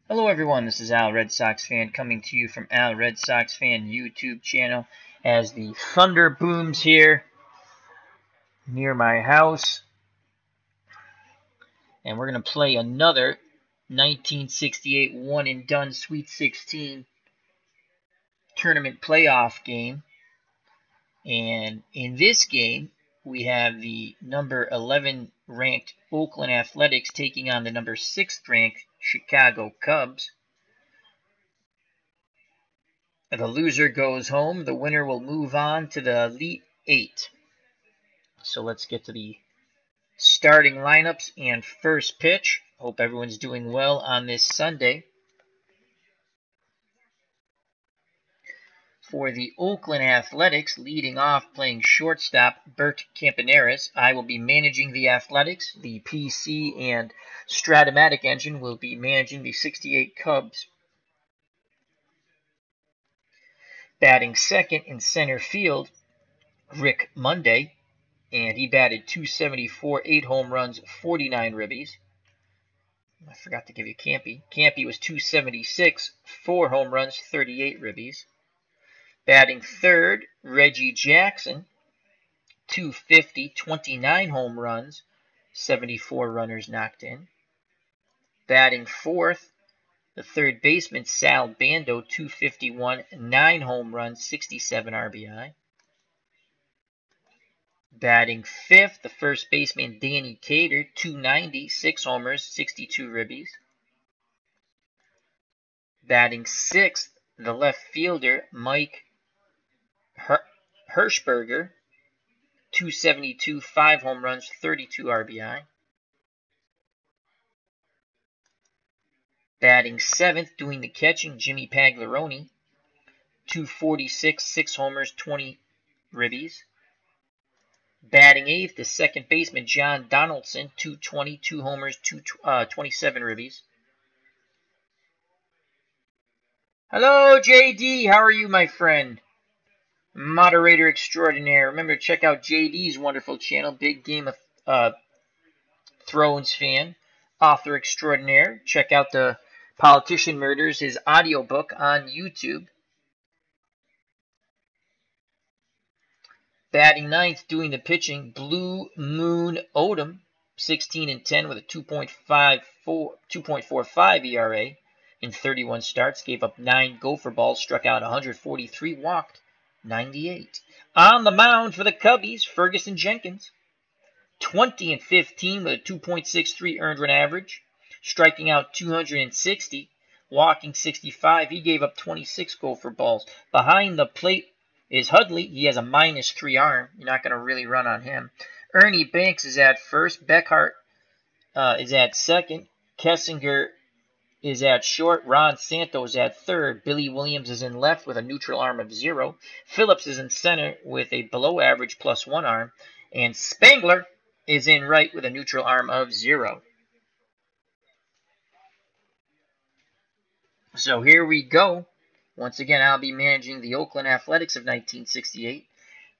Hello everyone, this is Al Red Sox Fan coming to you from Al Red Sox Fan YouTube channel as the thunder booms here near my house. And we're going to play another 1968 one and done Sweet 16 tournament playoff game. And in this game, we have the number 11 ranked Oakland Athletics taking on the number 6 ranked Chicago Cubs. The loser goes home. The winner will move on to the Elite Eight. So let's get to the starting lineups and first pitch. Hope everyone's doing well on this Sunday. For the Oakland Athletics, leading off playing shortstop, Bert Campaneris. I will be managing the Athletics. The PC and Strat-O-Matic engine will be managing the 68 Cubs. Batting second in center field, Rick Monday, and he batted .274, 8 home runs, 49 ribbies. I forgot to give you Campy. Campy was .276, 4 home runs, 38 ribbies. Batting third, Reggie Jackson, .250, 29 home runs, 74 runners knocked in. Batting fourth, the third baseman, Sal Bando, .251, 9 home runs, 67 RBI. Batting fifth, the first baseman, Danny Cater, .290, 6 homers, 62 ribbies. Batting sixth, the left fielder, Mike Hirschberger, .272, 5 home runs, 32 RBI. Batting seventh, doing the catching, Jimmy Pagliaroni, .246, 6 homers, 20 ribbies. Batting eighth, the second baseman, John Donaldson, .220, 2 homers, 27 ribbies. Hello, JD. How are you, my friend? Moderator extraordinaire. Remember to check out JD's wonderful channel, Big Game of Thrones fan, author extraordinaire. Check out the Politician Murders, his audiobook on YouTube. Batting ninth, doing the pitching, Blue Moon Odom, 16-10 with a 2.45 ERA in 31 starts, gave up 9 gopher balls, struck out 143, walked 98. On the mound for the Cubbies, Ferguson Jenkins, 20-15 with a 2.63 earned run average, striking out 260, walking 65. He gave up 26 gopher balls. Behind the plate is Hudley. He has a -3 arm. You're not going to really run on him. Ernie Banks is at first. Beckhart is at second. Kessinger is at short. Ron Santos at third. Billy Williams is in left with a neutral arm of 0. Phillips is in center with a below average +1 arm. And Spangler is in right with a neutral arm of 0. So here we go. Once again, I'll be managing the Oakland Athletics of 1968.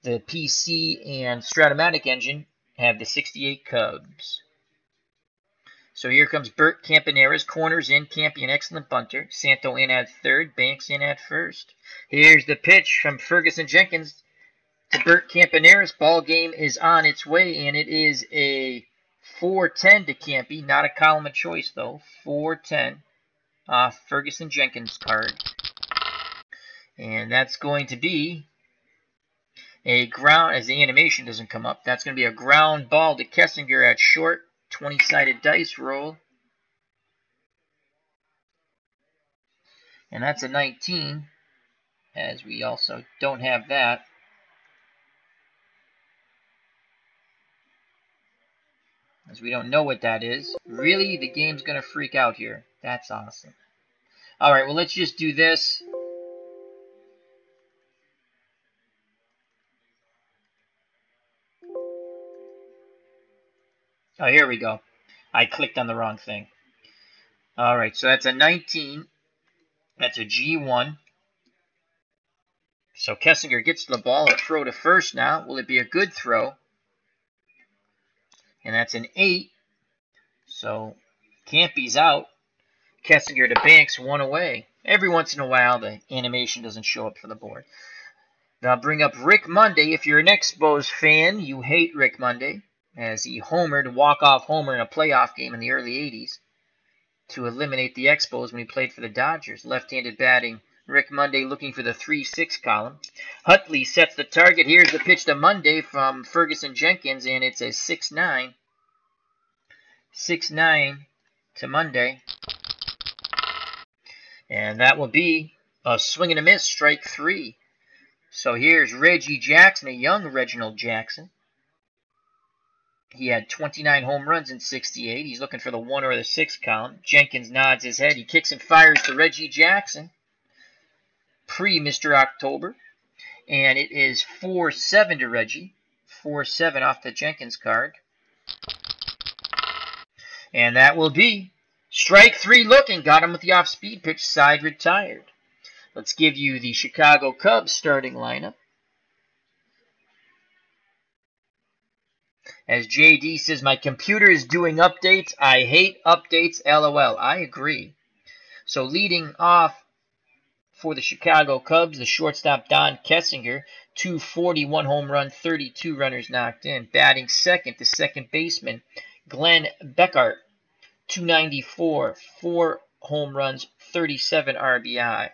The PC and Strat-O-Matic engine have the 68 Cubs. So here comes Bert Campaneris. Corners in. Campy, an excellent bunter. Santo in at third. Banks in at first. Here's the pitch from Ferguson Jenkins to Bert Campaneris. Ball game is on its way, and it is a 4-10 to Campy. Not a column of choice, though. 4-10 off Ferguson Jenkins' card. And that's going to be a ground, as the animation doesn't come up, that's going to be a ground ball to Kessinger at short. 20-sided dice roll. And that's a 19, as we also don't have that. As we don't know what that is. Really, the game's going to freak out here. That's awesome. Alright, well, let's just do this. Oh, here we go. I clicked on the wrong thing. Alright, so that's a 19. That's a G1. So Kessinger gets the ball. A throw to first now. Will it be a good throw? And that's an 8. So Campy's out. Kessinger to Banks, 1 away. Every once in a while, the animation doesn't show up for the board. Now bring up Rick Monday. If you're an Expos fan, you hate Rick Monday, as he homered, walk-off homer in a playoff game in the early 80s to eliminate the Expos when he played for the Dodgers. Left-handed batting, Rick Monday looking for the 3-6 column. Hutley sets the target. Here's the pitch to Monday from Ferguson Jenkins, and it's a 6-9. 6-9 to Monday. And that will be a swing and a miss, strike 3. So here's Reggie Jackson, a young Reginald Jackson. He had 29 home runs in 68. He's looking for the 1 or the 6 column. Jenkins nods his head. He kicks and fires to Reggie Jackson. Pre-Mr. October. And it is 4-7 to Reggie. 4-7 off the Jenkins card. And that will be strike 3 looking. Got him with the off-speed pitch. Side retired. Let's give you the Chicago Cubs starting lineup. As JD says, my computer is doing updates. I hate updates, LOL. I agree. So leading off for the Chicago Cubs, the shortstop Don Kessinger, 241 home run, 32 runners knocked in. Batting second, the second baseman, Glenn Beckert, 294, 4 home runs, 37 RBI.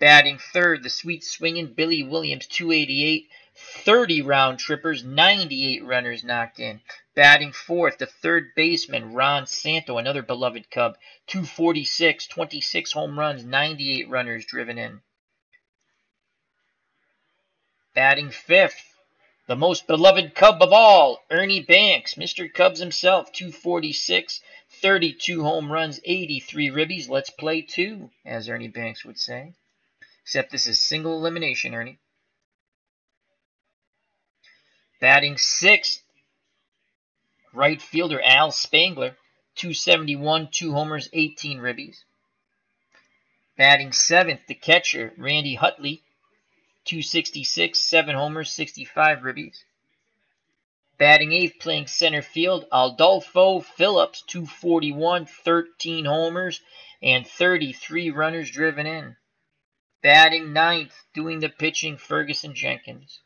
Batting third, the sweet swinging Billy Williams, 288, 30 round trippers, 98 runners knocked in. Batting fourth, the third baseman, Ron Santo, another beloved Cub, 246, 26 home runs, 98 runners driven in. Batting fifth, the most beloved Cub of all, Ernie Banks, Mr. Cubs himself, 246, 32 home runs, 83 ribbies. Let's play 2, as Ernie Banks would say. Except this is single elimination, Ernie. Batting sixth, right fielder Al Spangler, 271, 2 homers, 18 ribbies. Batting seventh, the catcher Randy Hutley, 266, 7 homers, 65 ribbies. Batting eighth, playing center field, Adolfo Phillips, 241, 13 homers, and 33 runners driven in. Batting ninth, doing the pitching, Ferguson Jenkins.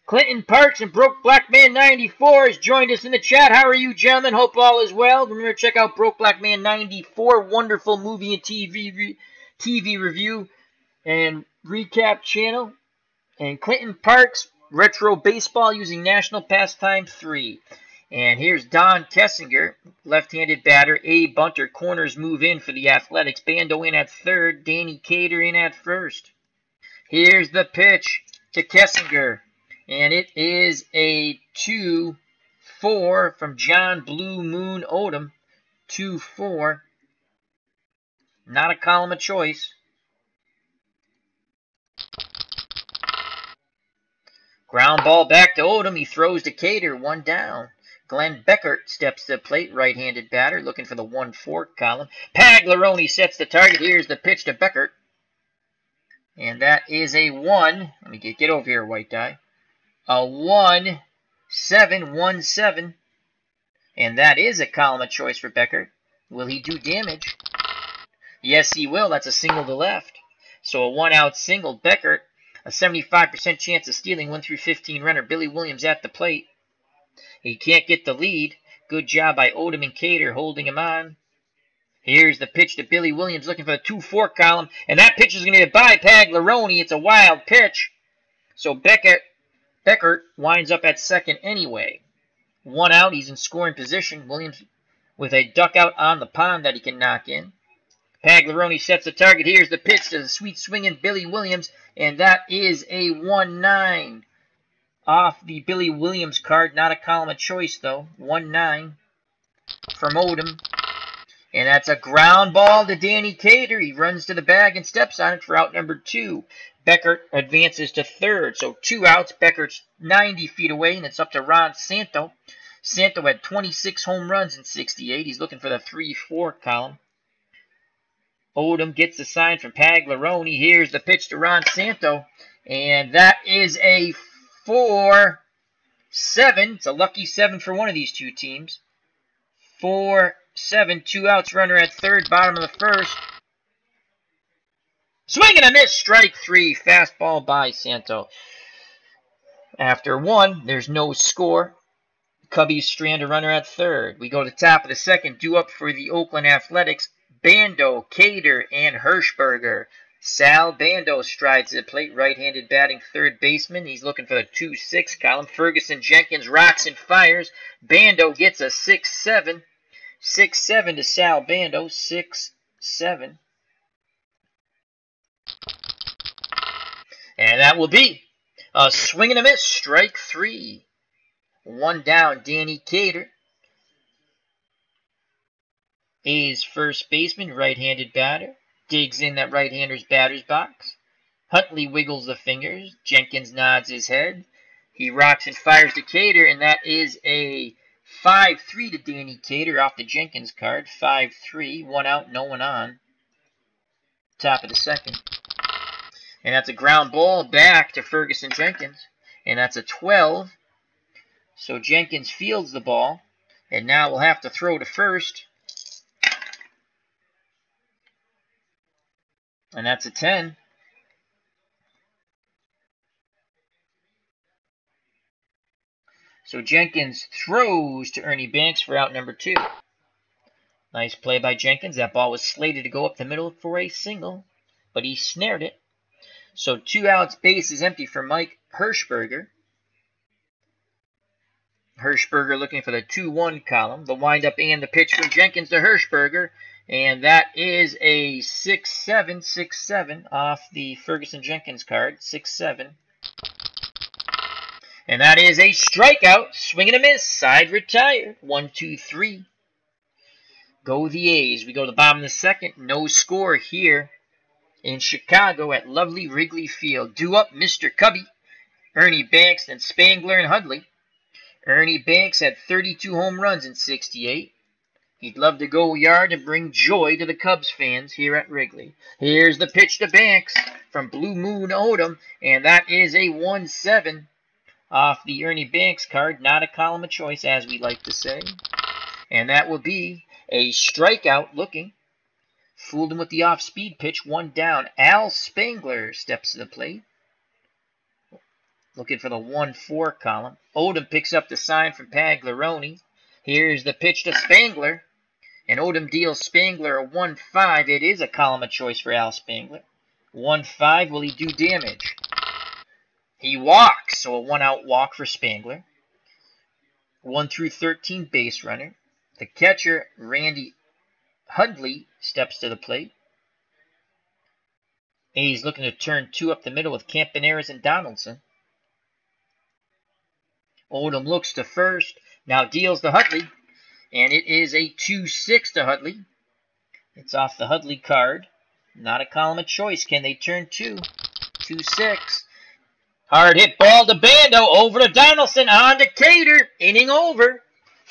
Clinton Parks and Broke Black Man 94 has joined us in the chat. How are you, gentlemen? Hope all is well. Remember to check out Broke Black Man 94, wonderful movie and TV review and recap channel. And Clinton Parks, retro baseball using National Pastime 3. And here's Don Kessinger, left-handed batter. A bunter, corners move in for the Athletics. Bando in at third, Danny Cater in at first. Here's the pitch to Kessinger. And it is a 2-4 from John Blue Moon Odom. 2-4. Not a column of choice. Ground ball back to Odom. He throws to Cater. 1 down. Glenn Beckert steps to the plate. Right-handed batter looking for the 1-4 column. Paglaroni sets the target. Here's the pitch to Beckert. And that is a 1. Let me get over here, white die. A 1-7, 1-7. And that is a column of choice for Beckert. Will he do damage? Yes, he will. That's a single to left. So a 1-out single. Beckert, a 75% chance of stealing 1-15 runner. Billy Williams at the plate. He can't get the lead. Good job by Odom and Cater holding him on. Here's the pitch to Billy Williams looking for the 2-4 column. And that pitch is going to get by Paglaroni. It's a wild pitch. So Beckert winds up at second anyway. 1 out. He's in scoring position. Williams with a duck out on the pond that he can knock in. Paglaroni sets the target. Here's the pitch to the sweet swinging Billy Williams. And that is a 1-9. Off the Billy Williams card. Not a column of choice, though. 1-9 from Odom. And that's a ground ball to Danny Cater. He runs to the bag and steps on it for out number 2. Beckert advances to third. So 2 outs. Beckert's 90 feet away, and it's up to Ron Santo. Santo had 26 home runs in 68. He's looking for the 3-4 column. Odom gets the sign from Paglaroni. Here's the pitch to Ron Santo. And that is a 4-7. It's a lucky 7 for one of these two teams. 4-7 7, 2 outs, runner at third, bottom of the first. Swing and a miss, strike 3, fastball by Santo. After 1, there's no score. Cubbies strand a runner at third. We go to the top of the second, due up for the Oakland Athletics, Bando, Cater, and Hirschberger. Sal Bando strides to the plate, right-handed batting third baseman. He's looking for the 2-6 column. Ferguson Jenkins rocks and fires. Bando gets a 6-7. 6-7 to Sal Bando. 6-7. And that will be a swing and a miss. Strike 3. 1 down, Danny Cater. A's first baseman, right-handed batter. Digs in that right-hander's batter's box. Huntley wiggles the fingers. Jenkins nods his head. He rocks and fires to Cater, and that is a 5-3 to Danny Cater off the Jenkins card. 5-3, 1 out, no one on. Top of the second. And that's a ground ball back to Ferguson Jenkins. And that's a 12. So Jenkins fields the ball. And now we'll have to throw to first. And that's a 10. So Jenkins throws to Ernie Banks for out number 2. Nice play by Jenkins. That ball was slated to go up the middle for a single, but he snared it. So 2 outs, base is empty for Mike Hirschberger. Hirschberger looking for the 2-1 column. The windup and the pitch from Jenkins to Hirschberger. And that is a 6-7, 6-7 off the Ferguson Jenkins card. 6-7. And that is a strikeout. Swing and a miss. Side retired. 1, 2, 3. Go the A's. We go to the bottom of the second. No score here in Chicago at lovely Wrigley Field. Due up Mr. Cubby, Ernie Banks, then Spangler and Hudley. Ernie Banks had 32 home runs in '68. He'd love to go yard and bring joy to the Cubs fans here at Wrigley. Here's the pitch to Banks from Blue Moon Odom, and that is a 1-7 off the Ernie Banks card. Not a column of choice, as we like to say. And that will be a strikeout looking. Fooled him with the off-speed pitch. 1 down. Al Spangler steps to the plate. Looking for the 1-4 column. Odom picks up the sign from Pagliarone. Here's the pitch to Spangler. And Odom deals Spangler a 1-5. It is a column of choice for Al Spangler. 1-5. Will he do damage? He walks. So a 1-out walk for Spangler. 1 through 13 base runner. The catcher, Randy Hudley, steps to the plate. A's looking to turn 2 up the middle with Campaneris and Donaldson. Odom looks to first. Now deals to Hudley. And it is a 2-6 to Hudley. It's off the Hudley card. Not a column of choice. Can they turn 2? 2-6. Hard hit ball to Bando. Over to Donaldson. On to Cater. Inning over.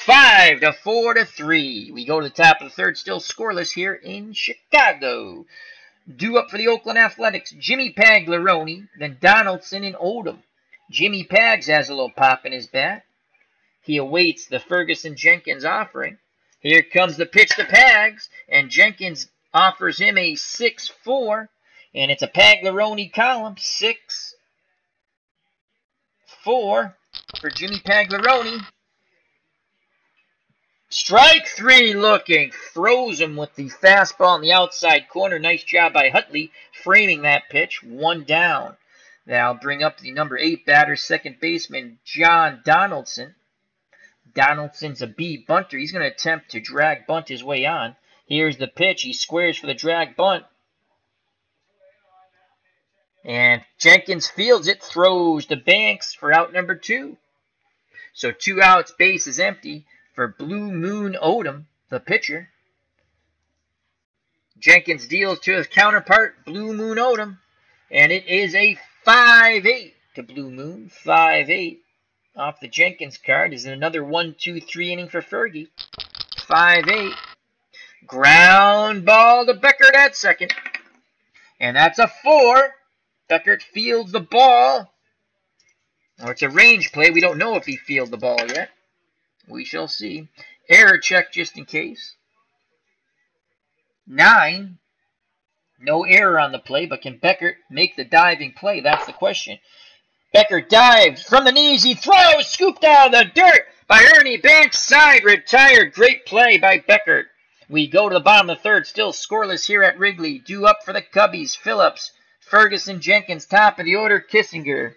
5-4 to 3. We go to the top of the third. Still scoreless here in Chicago. Due up for the Oakland Athletics, Jimmy Pagliarone, then Donaldson and Odom. Jimmy Pags has a little pop in his bat. He awaits the Ferguson Jenkins offering. Here comes the pitch to Pags, and Jenkins offers him a 6-4, and it's a Pagliarone column. 6-4 for Jimmy Pagliarone. Strike 3 looking. Throws him with the fastball in the outside corner. Nice job by Hudley framing that pitch. 1 down. That'll bring up the number 8 batter, second baseman, John Donaldson. Donaldson's a B bunter. He's going to attempt to drag bunt his way on. Here's the pitch. He squares for the drag bunt. And Jenkins fields it. Throws to Banks for out number 2. So 2 outs, base is empty for Blue Moon Odom, the pitcher. Jenkins deals to his counterpart, Blue Moon Odom. And it is a 5-8 to Blue Moon. 5-8 off the Jenkins card. Is another 1-2-3 inning for Fergie. 5-8. Ground ball to Beckert at second. And that's a 4. Beckert fields the ball. Or it's a range play. We don't know if he fielded the ball yet. We shall see. Error check just in case. 9. No error on the play, but can Beckert make the diving play? That's the question. Beckert dives from the knees. He throws, scooped out of the dirt by Ernie. Bench side, retired. Great play by Beckert. We go to the bottom of the third, still scoreless here at Wrigley. Due up for the Cubbies. Phillips, Ferguson, Jenkins, top of the order, Kissinger.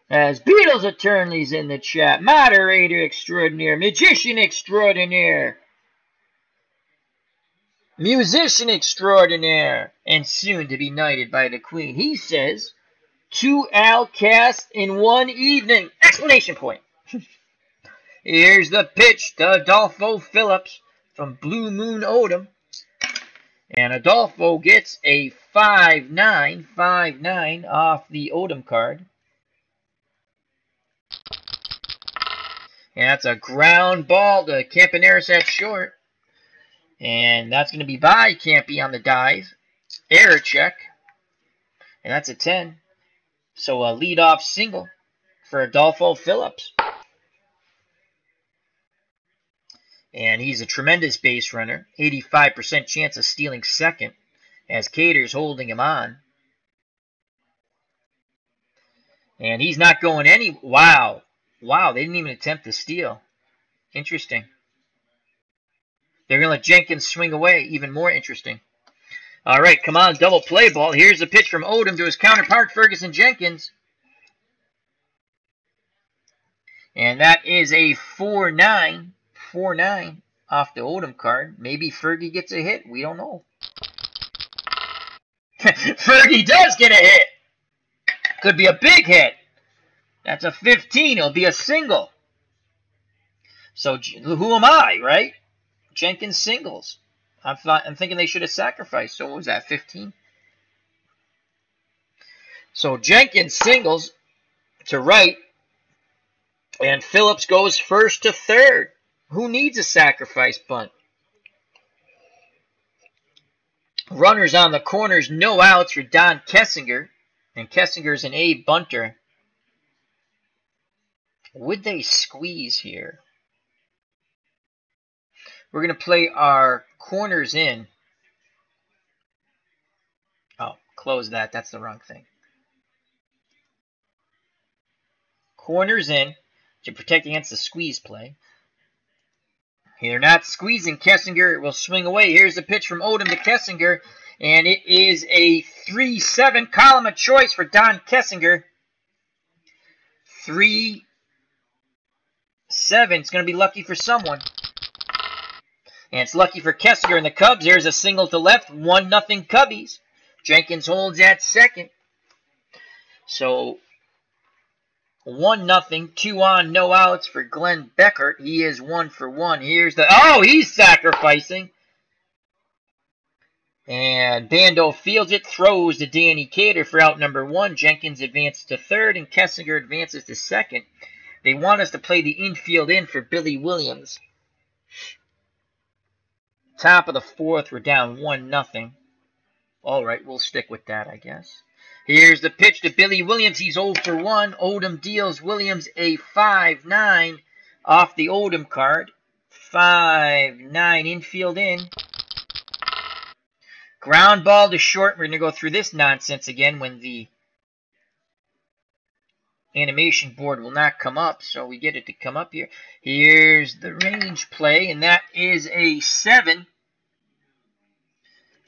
As Beatles attorneys in the chat, moderator extraordinaire, magician extraordinaire, musician extraordinaire, and soon to be knighted by the Queen. He says, 2 Al cast in 1 evening! Explanation point. Here's the pitch to Adolfo Phillips from Blue Moon Odom. And Adolfo gets a 5-9, 5-9 off the Odom card. And that's a ground ball to Campaneris at short. And that's going to be by Campy on the dive. Error check. And that's a 10. So a leadoff single for Adolfo Phillips. And he's a tremendous base runner. 85% chance of stealing second as Cater's holding him on. And he's not going any... Wow. Wow, they didn't even attempt to steal. Interesting. They're going to let Jenkins swing away. Even more interesting. All right, come on, double play ball. Here's a pitch from Odom to his counterpart, Ferguson Jenkins. And that is a 4-9. 4-9 off the Odom card. Maybe Fergie gets a hit. We don't know. Fergie does get a hit. Could be a big hit. That's a 15. It'll be a single. So who am I, right? Jenkins singles. I'm thinking they should have sacrificed. So what was that, 15? So Jenkins singles to right. And Phillips goes first to third. Who needs a sacrifice bunt? Runners on the corners, no outs for Don Kessinger. And Kessinger's an A bunter. Would they squeeze here? We're going to play our corners in. Oh, close that. That's the wrong thing. Corners in to protect against the squeeze play. They're not squeezing. Kessinger will swing away. Here's the pitch from Odom to Kessinger. And it is a 3-7 column of choice for Don Kessinger. 3-7. It's going to be lucky for someone. And it's lucky for Kessinger and the Cubs. There's a single to left. 1-0 Cubbies. Jenkins holds at second. So 1-0. 2 on, no outs for Glenn Beckert. He is 1 for 1. Here's the... Oh, he's sacrificing. And Bando fields it. Throws to Danny Cater for out number 1. Jenkins advances to third. And Kessinger advances to second. They want us to play the infield in for Billy Williams. Top of the fourth, we're down 1-0. All right, we'll stick with that, I guess. Here's the pitch to Billy Williams. He's 0 for 1. Odom deals Williams a 5-9 off the Odom card. 5-9 infield in. Ground ball to short. We're going to go through this nonsense again when the animation board will not come up, so we get it to come up here. Here's the range play, and that is a 7.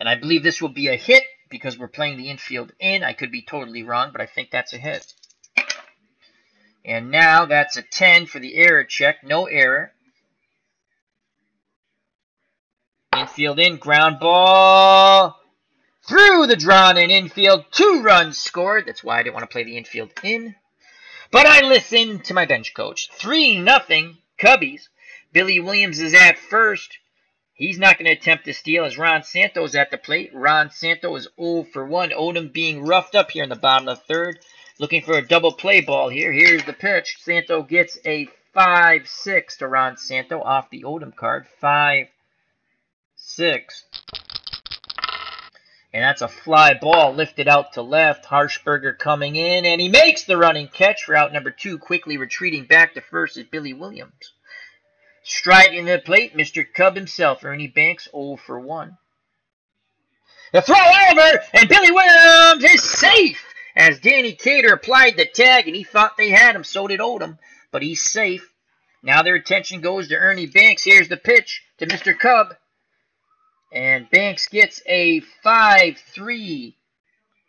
And I believe this will be a hit because we're playing the infield in. I could be totally wrong, but I think that's a hit. And now that's a 10 for the error check. No error. Infield in, ground ball. Through the drawn-in infield. 2 runs scored. That's why I didn't want to play the infield in. But I listened to my bench coach. 3-0 Cubbies. Billy Williams is at first. He's not going to attempt to steal as Ron Santo's at the plate. Ron Santo is 0 for 1. Odom being roughed up here in the bottom of the third. Looking for a double play ball here. Here's the pitch. Santo gets a 5-6 to Ron Santo off the Odom card. 5-6. And that's a fly ball lifted out to left. Harshberger coming in, and he makes the running catch for out number 2. Quickly retreating back to first is Billy Williams. Striding the plate, Mr. Cub himself, Ernie Banks, 0 for 1. The throw over, and Billy Williams is safe! As Danny Cater applied the tag, and he thought they had him, so did Odom, but he's safe. Now their attention goes to Ernie Banks. Here's the pitch to Mr. Cub. And Banks gets a 5-3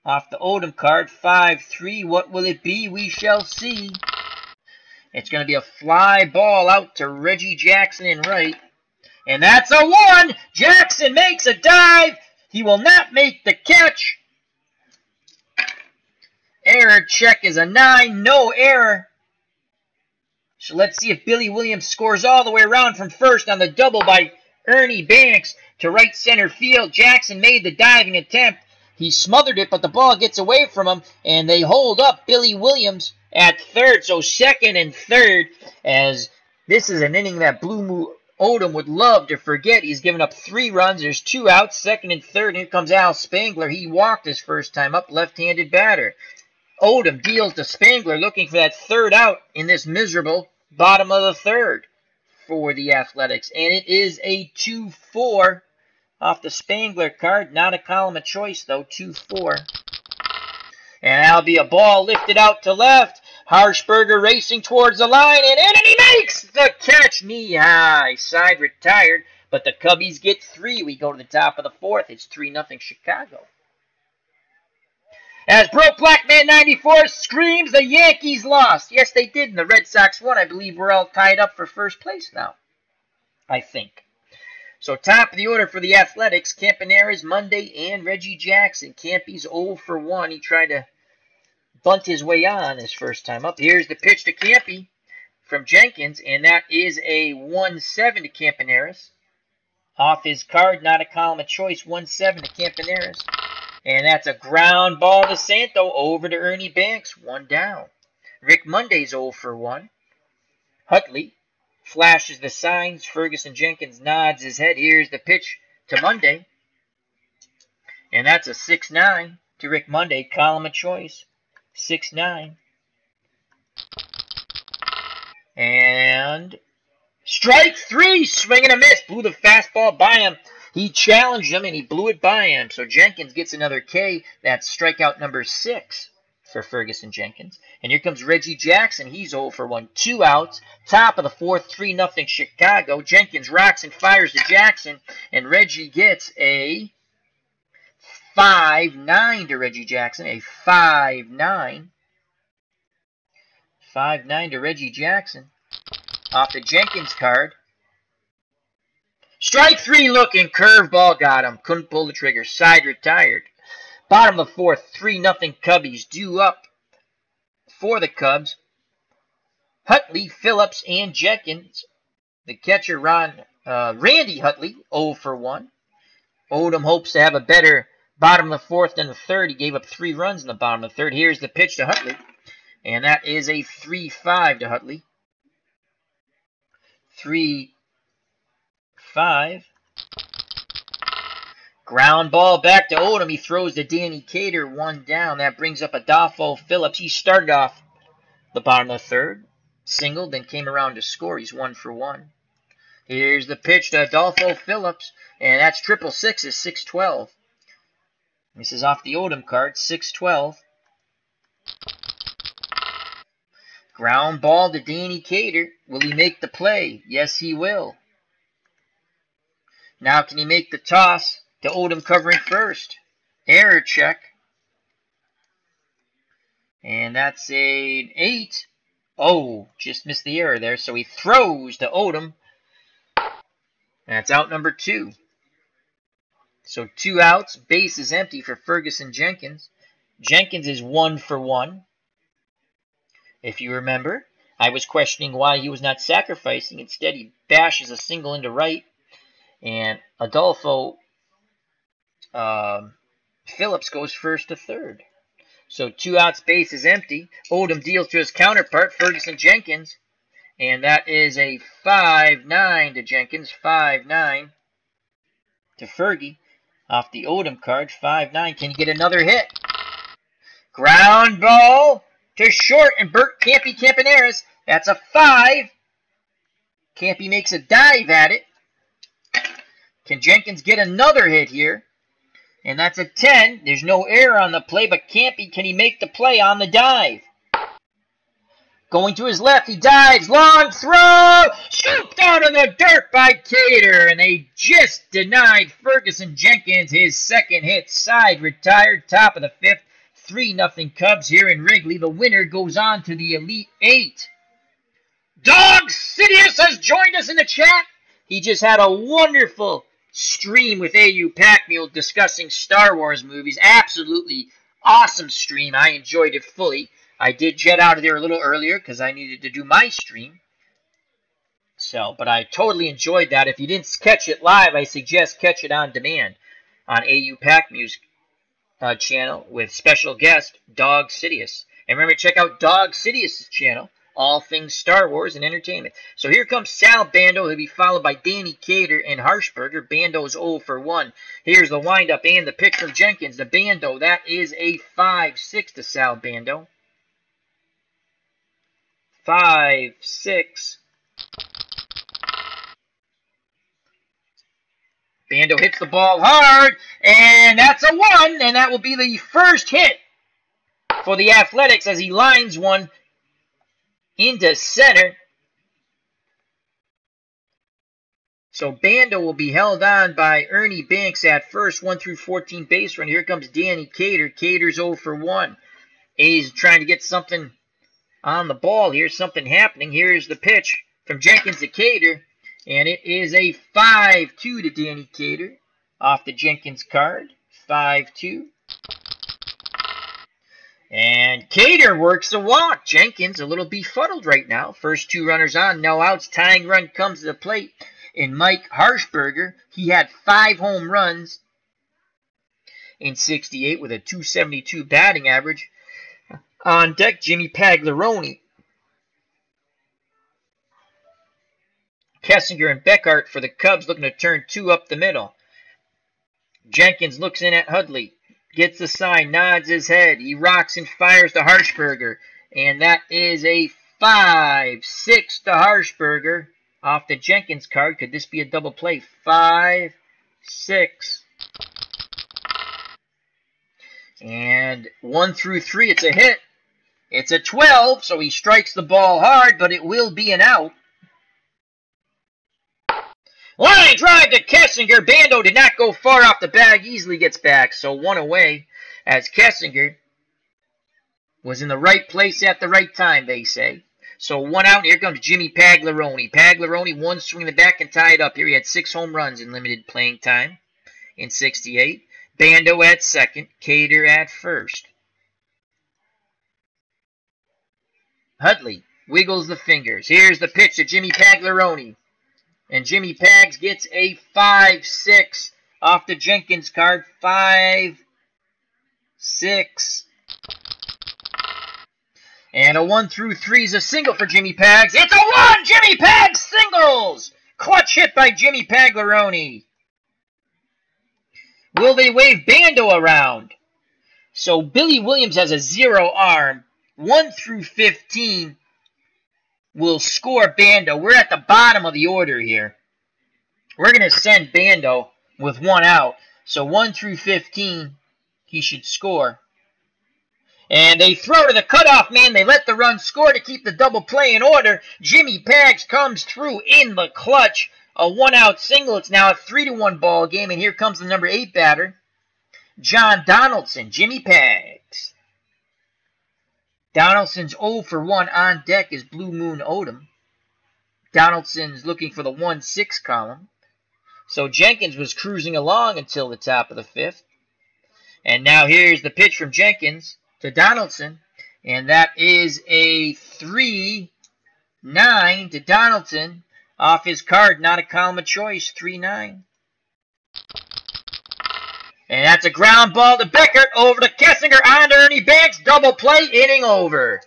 off the Odom card. 5-3. What will it be? We shall see. It's going to be a fly ball out to Reggie Jackson in right. And that's a 1. Jackson makes a dive. He will not make the catch. Error check is a 9. No error. So let's see if Billy Williams scores all the way around from first on the double by Ernie Banks to right center field. Jackson made the diving attempt. He smothered it, but the ball gets away from him, and they hold up Billy Williams at third. So second and third, as this is an inning that Blue Odom would love to forget. He's given up 3 runs. There's 2 outs, second and third. And here comes Al Spangler. He walked his first time up, left-handed batter. Odom deals to Spangler, looking for that third out in this miserable bottom of the third for the Athletics. And it is a 2-4 off the Spangler card. Not a column of choice, though. 2-4. And that'll be a ball lifted out to left. Harshberger racing towards the line, and he makes the catch. Knee high. Side retired, but the Cubbies get 3. We go to the top of the 4th. It's 3-0 Chicago. As Broke Blackman 94 screams, the Yankees lost. Yes, they did, and the Red Sox won. I believe we're all tied up for first place now. I think. So top of the order for the Athletics, Campaneris, Monday, and Reggie Jackson. Campy's 0 for 1. He tried to bunt his way on his first time up. Here's the pitch to Campy from Jenkins, and that is a 1-7 to Campaneris. Off his card, not a column of choice, 1-7 to Campaneris. And that's a ground ball to Santo over to Ernie Banks, 1 down. Rick Monday's 0 for 1. Hutley flashes the signs. Ferguson Jenkins nods his head. Here's the pitch to Monday. And that's a 6-9 to Rick Monday, column of choice. 6-9. And strike 3, swing and a miss. Blew the fastball by him. He challenged him, and he blew it by him. So Jenkins gets another K. That's strikeout number 6 for Ferguson Jenkins. And here comes Reggie Jackson. He's 0 for 1. 2 outs. Top of the 4th, 3-0 Chicago. Jenkins rocks and fires to Jackson. And Reggie gets a 5-9 to Reggie Jackson. A 5-9. 5-9 to Reggie Jackson. Off the Jenkins card. Strike 3 looking. Curveball got him. Couldn't pull the trigger. Side retired. Bottom of the 4th. 3-0 Cubbies. Due up for the Cubs. Hutley, Phillips, and Jenkins. The catcher, Randy Hutley, 0 for 1. Odom hopes to have a better bottom of the 4th than the 3rd. He gave up 3 runs in the bottom of the 3rd. Here's the pitch to Hutley. And that is a 3-5 to Hutley. 3-5. Ground ball back to Odom. He throws to Danny Cater, 1 down. That brings up Adolfo Phillips. He started off the bottom of the 3rd. Singled, then came around to score. He's 1 for 1. Here's the pitch to Adolfo Phillips. And that's 666 is 6-12. This is off the Odom card, 6-12. Ground ball to Danny Cater. Will he make the play? Yes, he will. Now can he make the toss to Odom covering first? Error check. And that's an 8. Oh, just missed the error there. So he throws to Odom. That's out number 2. So 2 outs. Base is empty for Ferguson Jenkins. Jenkins is 1 for 1. If you remember, I was questioning why he was not sacrificing. Instead, he bashes a single into right. And Adolfo Phillips goes first to 3rd. So 2 outs, base is empty. Odom deals to his counterpart, Ferguson Jenkins. And that is a 5-9 to Jenkins. 5-9 to Fergie. Off the Odom card, 5-9. Can you get another hit? Ground ball to short, and Bert Campaneris. That's a 5. Campy makes a dive at it. Can Jenkins get another hit here? And that's a 10. There's no error on the play, but Campy, can he make the play on the dive? Going to his left, he dives, long throw, scooped out of the dirt by Cater, and they just denied Ferguson Jenkins his second hit. Side retired, top of the fifth, 3-0 Cubs here in Wrigley. The winner goes on to the Elite Eight. Dog Sidious has joined us in the chat. He just had a wonderful stream with AU Pac-Mule discussing Star Wars movies. Absolutely awesome stream. I enjoyed it fully. I did jet out of there a little earlier because I needed to do my stream. But I totally enjoyed that. If you didn't catch it live, I suggest catch it on demand on AU Pac-Mule's channel with special guest Dog Sidious. And remember, check out Dog Sidious's channel, all things Star Wars and entertainment. So here comes Sal Bando. He'll be followed by Danny Cater and Harshberger. Bando's 0 for 1. Here's the windup and the pitch from Jenkins. The Bando, that is a 5-6 to Sal Bando. 5-6. Bando hits the ball hard, and that's a 1, and that will be the first hit for the Athletics as he lines one into center. So Bando will be held on by Ernie Banks at first, 1 through 14 base run. Here comes Danny Cater. Cater's 0 for 1. A's trying to get something on the ball here, something happening. Here's the pitch from Jenkins to Cater, and it is a 5-2 to Danny Cater off the Jenkins card. 5-2. And Cater works the walk. Jenkins a little befuddled right now. First 2 runners on, no outs. Tying run comes to the plate in Mike Harshberger. He had 5 home runs in '68 with a .272 batting average. On deck, Jimmy Pagliarone. Kessinger and Beckert for the Cubs looking to turn 2 up the middle. Jenkins looks in at Hudley. Gets the sign, nods his head. He rocks and fires to Harshberger. And that is a 5-6 to Harshberger off the Jenkins card. Could this be a double play? 5-6. And 1 through 3, it's a hit. It's a 12, so he strikes the ball hard, but it will be an out. Line drive to Kessinger. Bando did not go far off the bag. Easily gets back, so 1 away as Kessinger was in the right place at the right time, they say. So 1 out, and here comes Jimmy Pagliarone. Pagliarone, 1 swing in the back and tie it up. Here he had 6 home runs in limited playing time in '68. Bando at second, Cater at first. Hudley wiggles the fingers. Here's the pitch to Jimmy Pagliarone. And Jimmy Pags gets a 5-6 off the Jenkins card. 5-6. And a 1 through 3 is a single for Jimmy Pags. It's a 1! Jimmy Pags singles! Clutch hit by Jimmy Pagliarone. Will they wave Bando around? So Billy Williams has a 0 arm. 1 through 15 will score Bando. We're at the bottom of the order here. We're going to send Bando with 1 out. So 1 through 15, he should score. And they throw to the cutoff man. They let the run score to keep the double play in order. Jimmy Pags comes through in the clutch. A 1-out single. It's now a 3-1 ball game. And here comes the number 8 batter, John Donaldson. Jimmy Pags. Donaldson's 0 for 1 on deck is Blue Moon Odom. Donaldson's looking for the 1-6 column. So Jenkins was cruising along until the top of the 5th. And now here's the pitch from Jenkins to Donaldson. And that is a 3-9 to Donaldson off his card. Not a column of choice. 3-9. And that's a ground ball to Beckert, over to Kessinger, on to Ernie Banks. Double play, inning over.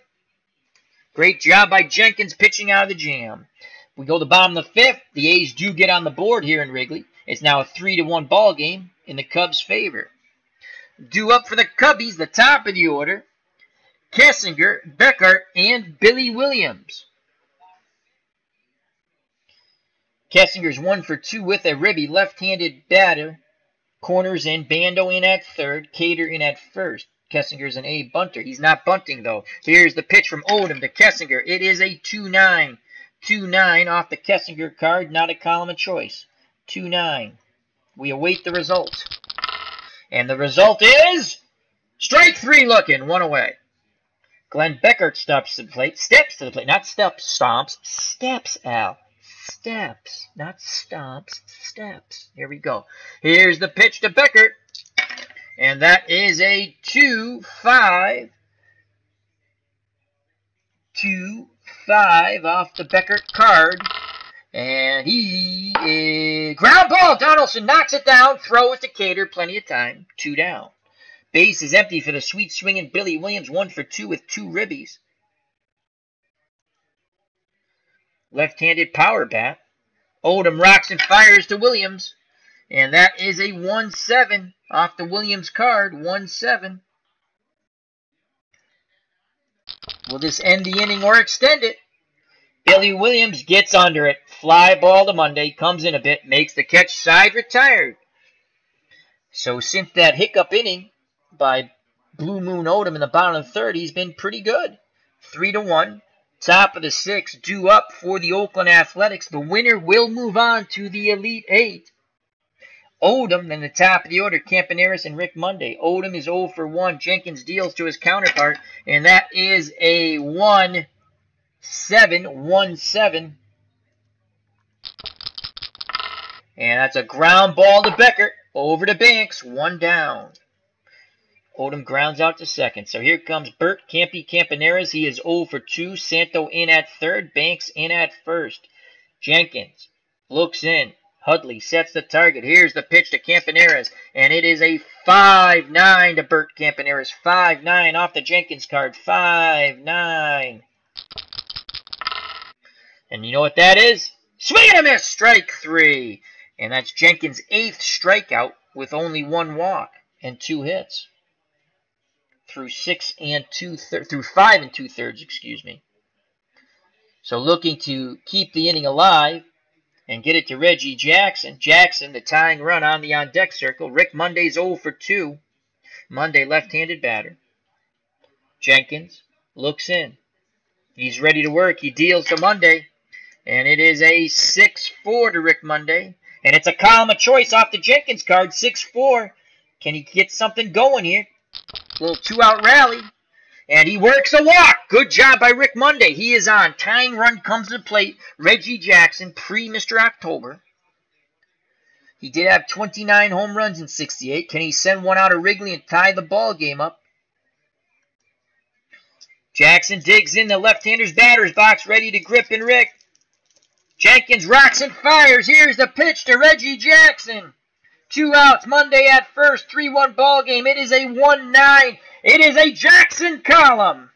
Great job by Jenkins pitching out of the jam. We go to the bottom of the 5th. The A's do get on the board here in Wrigley. It's now a 3-1 ball game in the Cubs' favor. Due up for the Cubbies, the top of the order, Kessinger, Beckert, and Billy Williams. Kessinger's 1 for 2 with a ribby. Left-handed batter. Corners in. Bando in at third. Cater in at first. Kessinger's an A bunter. He's not bunting, though. Here's the pitch from Odom to Kessinger. It is a 2-9. 2-9 off the Kessinger card. Not a column of choice. 2-9. We await the result. And the result is strike 3 looking. 1 away. Glenn Beckert steps to the plate. Not steps, stomps. Steps, Al. Steps. Not stomps. Steps. Here we go. Here's the pitch to Beckert. And that is a 2-5. 2-5 off the Beckert card. And he is ground ball. Donaldson knocks it down. Throws to Cater. Plenty of time. 2 down. Base is empty for the sweet swinging Billy Williams. 1 for 2 with 2 ribbies. Left-handed power bat. Odom rocks and fires to Williams. And that is a 1-7 off the Williams card. 1-7. Will this end the inning or extend it? Billy Williams gets under it. Fly ball to Monday. Comes in a bit. Makes the catch. Side retired. So since that hiccup inning by Blue Moon Odom in the bottom of the third, he's been pretty good. 3-1. Top of the 6th. Due up for the Oakland Athletics. The winner will move on to the Elite 8. Odom in the top of the order. Campaneris and Rick Monday. Odom is 0 for 1. Jenkins deals to his counterpart. And that is a 1-7. 1-7. And that's a ground ball to Beckert. Over to Banks. 1 down. Odom grounds out to second. So here comes Bert Campaneris. He is 0 for 2. Santo in at third. Banks in at first. Jenkins looks in. Hudley sets the target. Here's the pitch to Campaneris. And it is a 5-9 to Bert Campaneris. 5-9 off the Jenkins card. 5-9. And you know what that is? Swing and a miss. Strike 3. And that's Jenkins' 8th strikeout with only 1 walk and 2 hits. Through 5 and 2/3, excuse me. So looking to keep the inning alive and get it to Reggie Jackson. Jackson, the tying run on the on-deck circle. Rick Monday's 0 for 2. Monday, left-handed batter. Jenkins looks in. He's ready to work. He deals to Monday. And it is a 6-4 to Rick Monday. And it's a column of choice off the Jenkins card. 6-4. Can he get something going here? A little 2-out rally. And he works a walk. Good job by Rick Monday. He is on. Tying run comes to the plate. Reggie Jackson, pre-Mr. October. He did have 29 home runs in 68. Can he send one out of Wrigley and tie the ball game up? Jackson digs in the left-hander's batter's box, ready to grip and Rick. Jenkins rocks and fires. Here's the pitch to Reggie Jackson. 2 outs. Monday at first. 3-1 ball game. It is a 1-9. It is a Jackson column.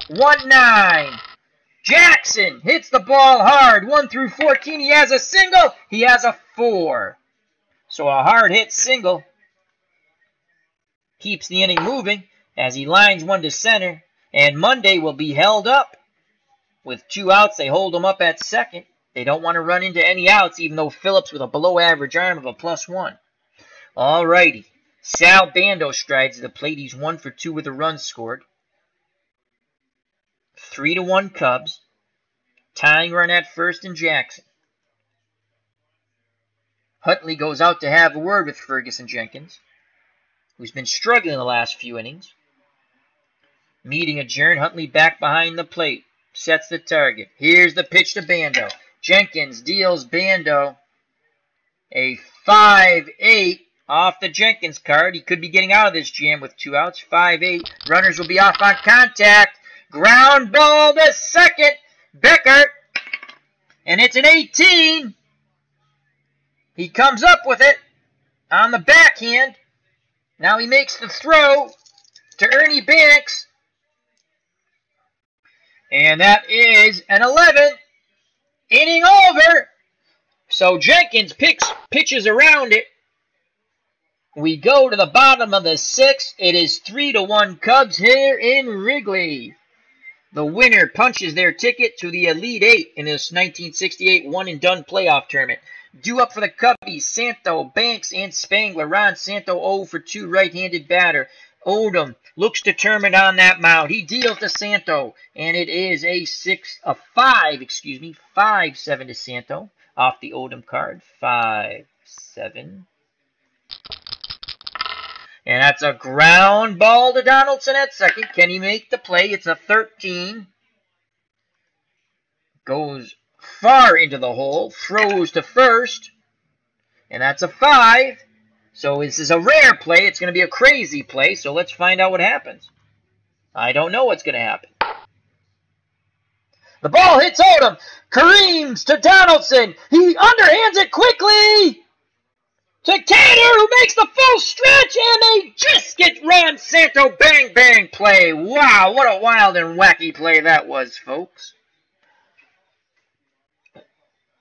1-9. Jackson hits the ball hard. 1 through 14. He has a single. He has a 4. So a hard hit single keeps the inning moving as he lines one to center. And Monday will be held up. With 2 outs, they hold him up at second. They don't want to run into any outs, even though Phillips with a below-average arm of a +1. All righty. Sal Bando strides to the plate. He's 1 for 2 with a run scored. 3-1 Cubs. Tying run at first in Jackson. Huntley goes out to have a word with Ferguson Jenkins, who's been struggling the last few innings. Meeting adjourned. Huntley back behind the plate. Sets the target. Here's the pitch to Bando. Jenkins deals Bando a 5-8 off the Jenkins card. He could be getting out of this jam with 2 outs. 5-8. Runners will be off on contact. Ground ball to second. Beckert. And it's an 18. He comes up with it on the backhand. Now he makes the throw to Ernie Banks. And that is an 11. Inning over. So Jenkins pitches around it. We go to the bottom of the 6th. It is 3-1 Cubs here in Wrigley. The winner punches their ticket to the Elite Eight in this 1968 one-and-done playoff tournament. Due up for the Cubbies, Santo, Banks, and Spangler. Ron Santo 0 for 2 right-handed batter. Odom looks determined on that mound. He deals to Santo, and it is a 5-7 to Santo off the Odom card. 5-7. And that's a ground ball to Donaldson at second. Can he make the play? It's a 13. Goes far into the hole. Throws to first. And that's a 5. So this is a rare play. It's going to be a crazy play. So let's find out what happens. I don't know what's going to happen. The ball hits Odom. Kareems to Donaldson. He underhands it quickly to Cater, who makes the full stretch, and they just get Ron Santo bang play. Wow, what a wild and wacky play that was, folks.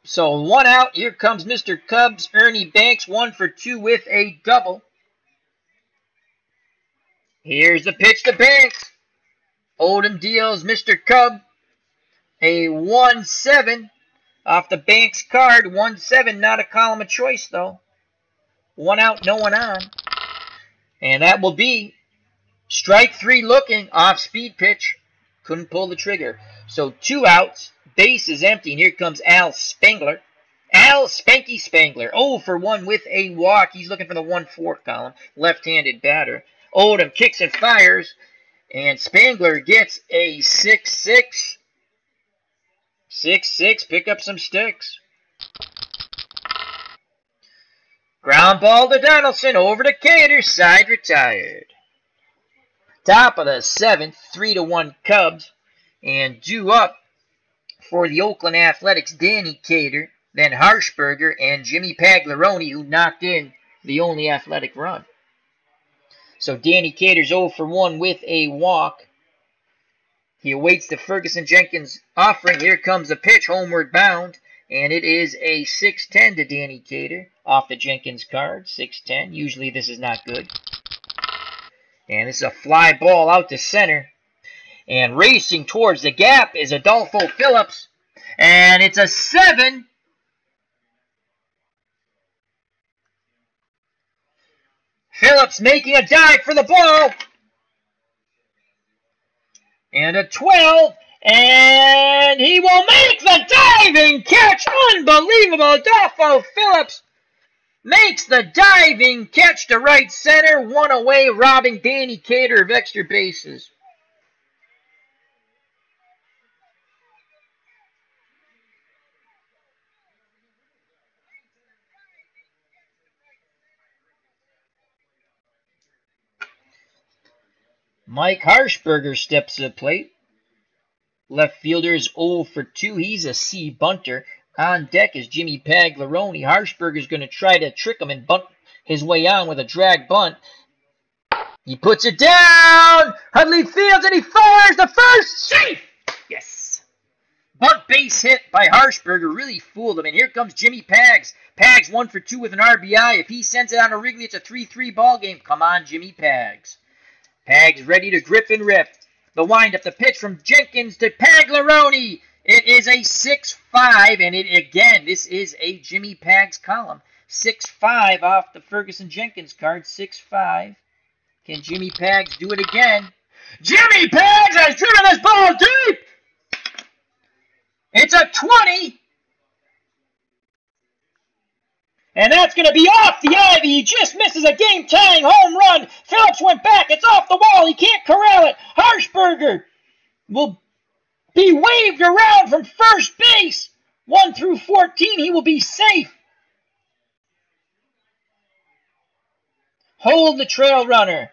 So 1 out. Here comes Mr. Cubs. Ernie Banks 1 for 2 with a double. Here's the pitch to Banks. Odom deals Mr. Cub a 1-7 off the Banks card. 1-7, not a column of choice, though. 1 out, no one on. And that will be strike 3 looking, off-speed pitch. Couldn't pull the trigger. So 2 outs, base is empty, and here comes Al Spangler. Al Spanky Spangler, 0 for 1 with a walk. He's looking for the 1-4 column, left-handed batter. Odom kicks and fires, and Spangler gets a 6-6. 6-6, pick up some sticks. Ground ball to Donaldson, over to Cater, side retired. Top of the 7th, 3-1 Cubs. And due up for the Oakland Athletics, Danny Cater, then Harshberger, and Jimmy Pagliarone, who knocked in the only athletic run. So Danny Cater's 0 for 1 with a walk. He awaits the Ferguson-Jenkins offering. Here comes the pitch, homeward bound. And it is a 6-10 to Danny Cater off the Jenkins card. 6-10. Usually this is not good. And this is a fly ball out to center. And racing towards the gap is Adolfo Phillips. And it's a 7. Phillips making a dive for the ball. And a 12. And he will make the diving catch. Unbelievable. Adolfo Phillips makes the diving catch to right center. 1 away, robbing Danny Cater of extra bases. Mike Harshberger steps to the plate. Left fielder is 0 for 2. He's a C bunter. On deck is Jimmy Pagliarone. Harshberger's going to try to trick him and bunt his way on with a drag bunt. He puts it down. Hudley fields and he fires the first. Safe! Yes. Bunt base hit by Harshberger really fooled him. And here comes Jimmy Pags. Pags 1 for 2 with an RBI. If he sends it on to Wrigley, it's a 3-3 ball game. Come on, Jimmy Pags. Pags ready to grip and rip. The windup, the pitch from Jenkins to Pagliarone. It is a 6-5, and this is a Jimmy Pags column. 6-5 off the Ferguson-Jenkins card, 6-5. Can Jimmy Pags do it again? Jimmy Pags has driven this ball deep! It's a 20. And that's going to be off the ivy. He just misses a game-tying home run. Phillips went back. It's off the wall. He can't corral it. Harshberger will be waved around from first base. 1 through 14, he will be safe. Hold the trail runner.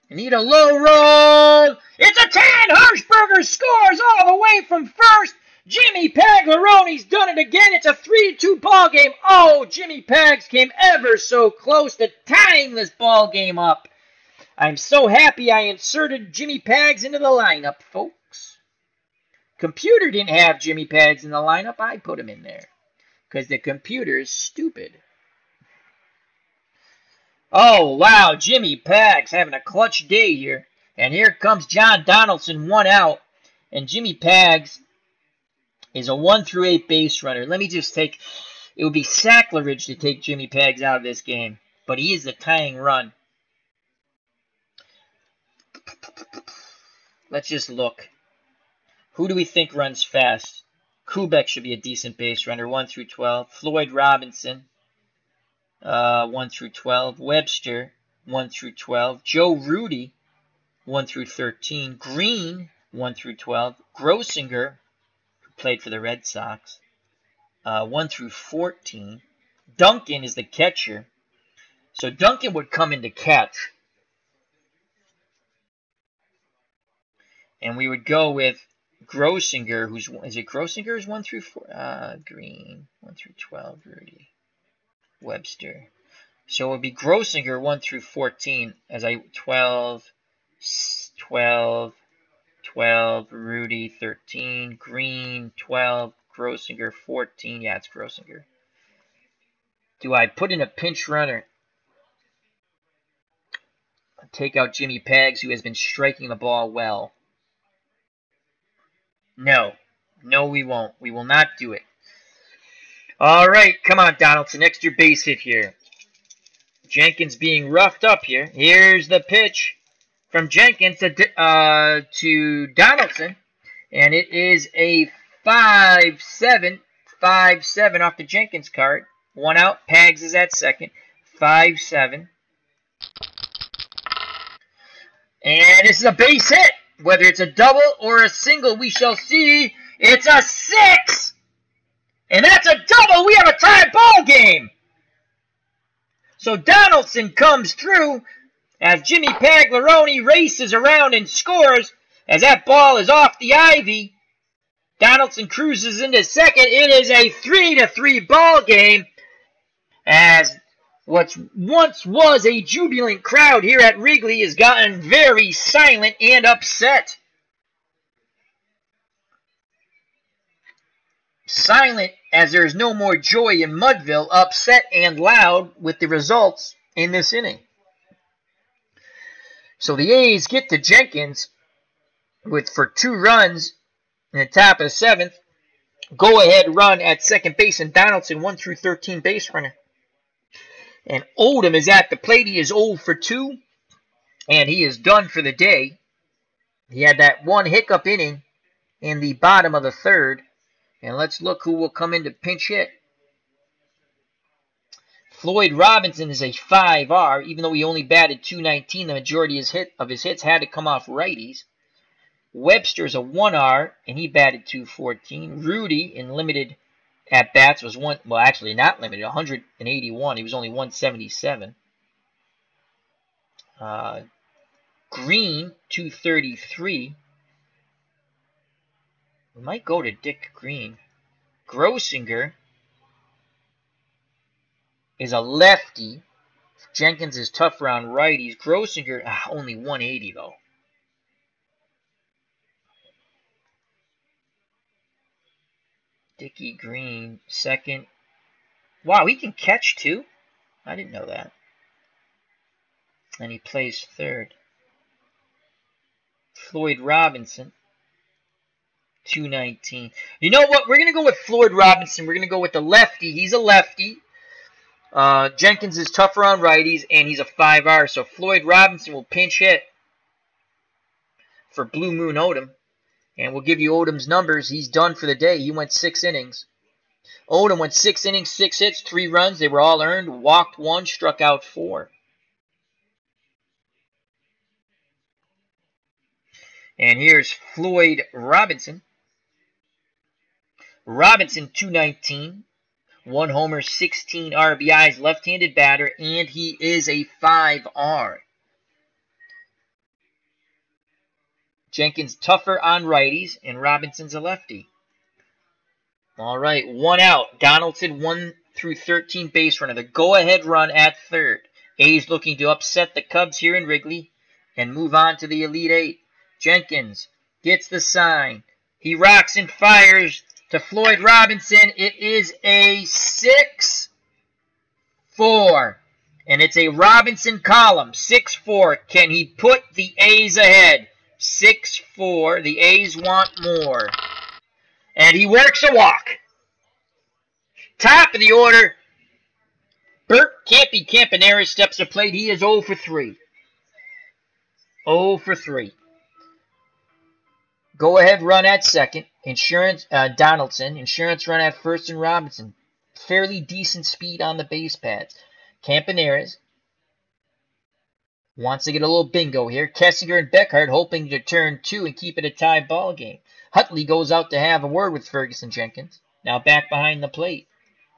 You need a low roll. It's a 10. Harshberger scores all the way from first. Jimmy Pagliarone's done it again. It's a 3-2 ball game. Oh, Jimmy Pags came ever so close to tying this ball game up. I'm so happy I inserted Jimmy Pags into the lineup, folks. Computer didn't have Jimmy Pags in the lineup. I put him in there because the computer is stupid. Oh, wow, Jimmy Pags having a clutch day here. And here comes John Donaldson, 1 out. And Jimmy Paggs is a 1-8 base runner. Let me just take... It would be sacrilege to take Jimmy Paggs out of this game. But he is the tying run. Let's just look. Who do we think runs fast? Kubek should be a decent base runner, 1-12. Floyd Robinson, 1-12. Webster, 1-12. Joe Rudy, 1-13. Green, 1-12. Grossinger, who played for the Red Sox, 1-14. Duncan is the catcher. So Duncan would come in to catch. And we would go with Grossinger, is it Grossinger is 1-4? Green, 1-12, Rudy. Webster. So it would be Grossinger 1-14 as 12, Rudy 13, Green 12, Grossinger 14. Yeah, it's Grossinger. Do I put in a pinch runner? Take out Jimmy Paggs, who has been striking the ball well. No. No, we won't. We will not do it. All right, come on, Donaldson. Extra base hit here. Jenkins being roughed up here. Here's the pitch from Jenkins to Donaldson. And it is a 5-7. 5-7 off the Jenkins card. 1 out. Paggs is at second. 5-7. And this is a base hit. Whether it's a double or a single, we shall see. It's a 6! And that's a double! We have a tie ball game! So Donaldson comes through as Jimmy Pagliarone races around and scores as that ball is off the ivy. Donaldson cruises into second. It is a 3-3 ball game as what once was a jubilant crowd here at Wrigley has gotten very silent and upset. Silent as there is no more joy in Mudville, upset and loud with the results in this inning. So the A's get to Jenkins for 2 runs in the top of the 7th. Go-ahead run at second base, and Donaldson 1-13 base runner. And Oldham is at the plate. He is 0 for 2, and he is done for the day. He had that one hiccup inning in the bottom of the 3rd. And let's look who will come in to pinch hit. Floyd Robinson is a 5R, even though he only batted .219. The majority of his hits had to come off righties. Webster is a 1R, and he batted .214. Rudy, in limited at-bats, was actually not limited, 181. He was only 177. Green, .233. We might go to Dick Green. Grossinger is a lefty. Jenkins is tougher on righties. Grossinger, only 180 though. Dickie Green, second. Wow, he can catch too? I didn't know that. And he plays 3rd. Floyd Robinson, .219. You know what? We're going to go with Floyd Robinson. We're going to go with the lefty. He's a lefty. Jenkins is tougher on righties, and he's a 5R. So Floyd Robinson will pinch hit for Blue Moon Odom. And we'll give you Odom's numbers. He's done for the day. He went 6 innings. Odom went 6 innings, 6 hits, 3 runs. They were all earned. Walked 1, struck out 4. And here's Floyd Robinson. Robinson, .219. 1 homer, 16 RBIs, left-handed batter, and he is a 5R. Jenkins tougher on righties, and Robinson's a lefty. All right, 1 out. Donaldson 1-13 base runner. The go-ahead run at 3rd. A's looking to upset the Cubs here in Wrigley and move on to the Elite 8. Jenkins gets the sign. He rocks and fires to Floyd Robinson. It is a 6-4. And it's a Robinson column, 6-4. Can he put the A's ahead? 6-4. The A's want more. And he works a walk. Top of the order, Bert Campy Campaneris steps to plate. He is 0 for 3. 0 for 3. Go ahead run at second. Donaldson. Insurance run at first and Robinson. Fairly decent speed on the base pads. Campaneris wants to get a little bingo here. Kessinger and Beckhart hoping to turn 2 and keep it a tie ball game. Hutley goes out to have a word with Ferguson Jenkins. Now back behind the plate.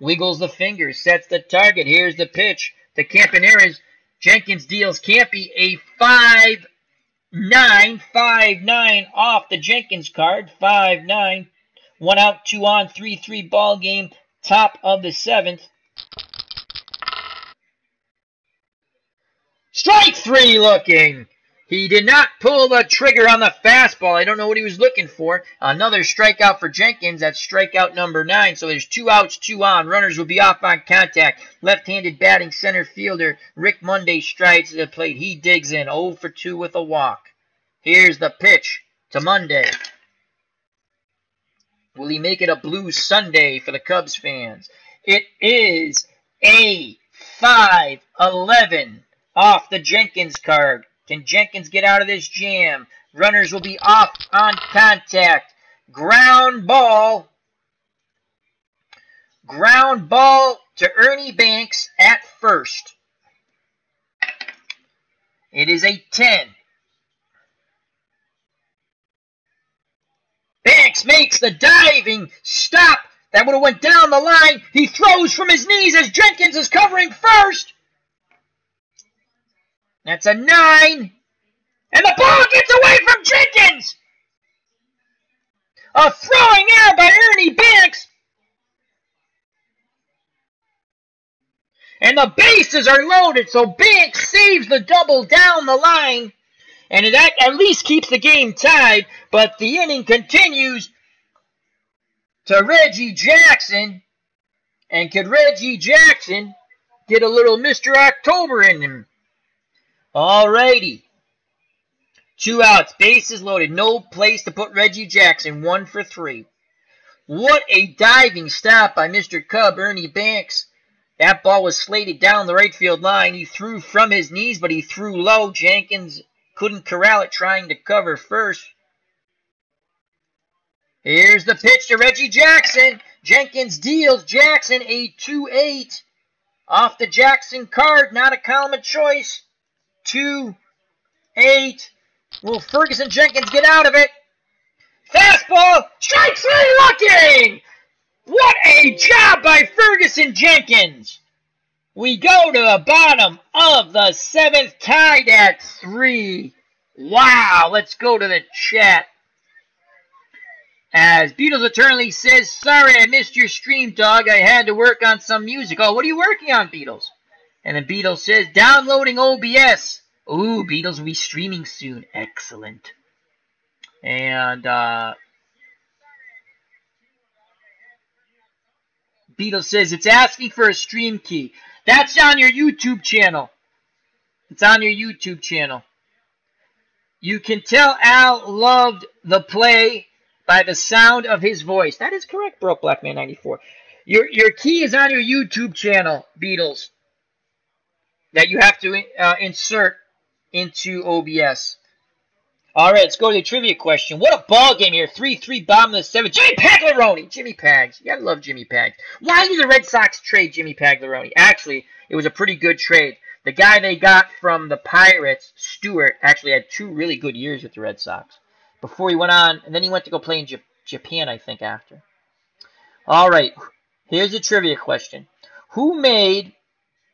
Wiggles the fingers, sets the target. Here's the pitch to Campaneris. Jenkins deals Campy a 5-9 off the Jenkins card. 5-9. 1 out, 2 on, 3-3 ball game. Top of the 7th. Strike 3 looking. He did not pull the trigger on the fastball. I don't know what he was looking for. Another strikeout for Jenkins. That's strikeout number 9. So there's 2 outs, 2 on. Runners will be off on contact. Left-handed batting center fielder Rick Monday strides to the plate. He digs in. 0 for 2 with a walk. Here's the pitch to Monday. Will he make it a Blue Sunday for the Cubs fans? It is a 5-11 off the Jenkins card. Can Jenkins get out of this jam? Runners will be off on contact. Ground ball. Ground ball to Ernie Banks at first. It is a 10. Banks makes the diving stop. That would have went down the line. He throws from his knees as Jenkins is covering first. That's a 9. And the ball gets away from Jenkins. A throwing error by Ernie Banks. And the bases are loaded, so Banks saves the double down the line. And it at least keeps the game tied, but the inning continues to Reggie Jackson. And could Reggie Jackson get a little Mr. October in him? Alrighty. 2 outs, bases loaded, no place to put Reggie Jackson, 1 for 3. What a diving stop by Mr. Cub, Ernie Banks. That ball was slated down the right field line. He threw from his knees, but he threw low. Jenkins couldn't corral it, trying to cover first. Here's the pitch to Reggie Jackson. Jenkins deals Jackson a 2-8. Off the Jackson card, not a column of choice. 2-8. Will Ferguson Jenkins get out of it? Fastball, strike 3 looking! What a job by Ferguson Jenkins! We go to the bottom of the 7th, tied at 3. Wow, let's go to the chat. As Beatles Eternally says, sorry I missed your stream, dog. I had to work on some music. Oh, what are you working on, Beatles? And then Beatles says, downloading OBS. Ooh, Beatles will be streaming soon. Excellent. And Beatles says, it's asking for a stream key. That's on your YouTube channel. It's on your YouTube channel. You can tell Al loved the play by the sound of his voice. That is correct, Broke Blackman 94. Your key is on your YouTube channel, Beatles, that you have to insert into OBS. All right, let's go to the trivia question. What a ball game here. 3-3 bottom of the 7th. Jimmy Pagliarone. Jimmy Pags. You gotta love Jimmy Pags. Why did the Red Sox trade Jimmy Pagliarone? Actually, it was a pretty good trade. The guy they got from the Pirates, Stewart, actually had 2 really good years with the Red Sox before he went on, and then he went to go play in Japan, I think, after. All right, here's a trivia question. Who made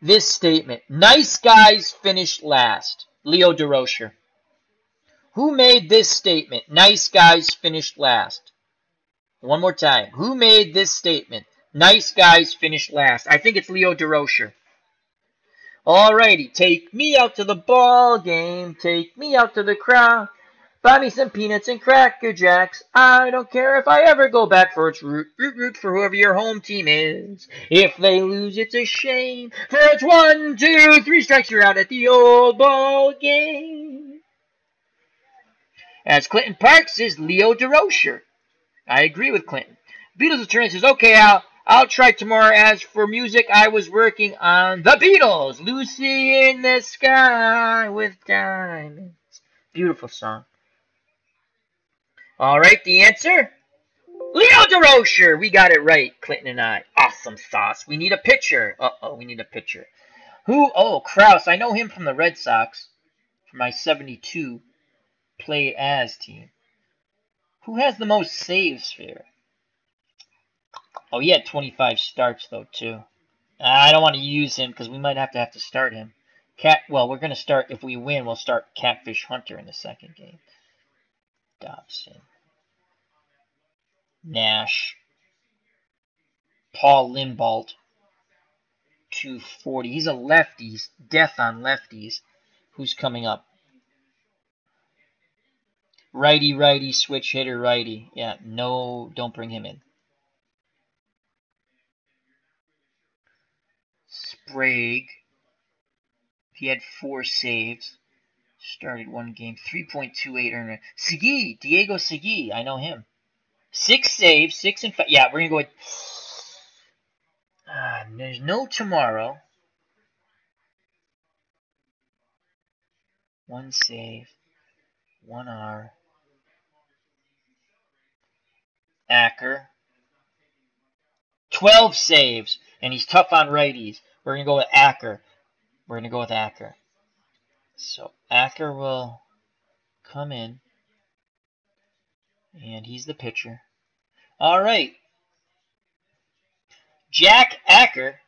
this statement? Nice guys finished last. Leo DeRocher. Who made this statement? Nice guys finished last. One more time. Who made this statement? Nice guys finished last. I think it's Leo DeRocher. Alrighty. Take me out to the ball game. Take me out to the crowd. Buy me some peanuts and Cracker Jacks. I don't care if I ever go back, for it's root for whoever your home team is. If they lose, it's a shame, for it's 1, 2, 3 strikes, you're out at the old ball game. As Clinton Parks is Leo DeRocher. I agree with Clinton. Beatles attorney says, okay, I'll try tomorrow. As for music, I was working on the Beatles. Lucy in the Sky with Diamonds. Beautiful song. All right, the answer? Leo DeRocher. We got it right, Clinton and I. Awesome sauce. We need a pitcher. Uh-oh, we need a pitcher. Who? Oh, Krause. I know him from the Red Sox. From my 72 played as team. Who has the most saves here? Oh, he had 25 starts, though, too. I don't want to use him because we might have to start him. Well, we're going to start, if we win, we'll start Catfish Hunter in the second game. Dobson. Nash. Paul Limbault. 240. He's a lefty. Death on lefties. Who's coming up? Righty, switch hitter, righty. Yeah, no, don't bring him in. Sprague. He had 4 saves. Started 1 game. 3.28 earner. Segui. Diego Segui. I know him. 6 saves. 6 and 5. Yeah, we're going to go with... there's no tomorrow. 1 save. 1 R. Acker. 12 saves. And he's tough on righties. We're going to go with Acker. So Acker will come in. And he's the pitcher. All right. Jack Acker.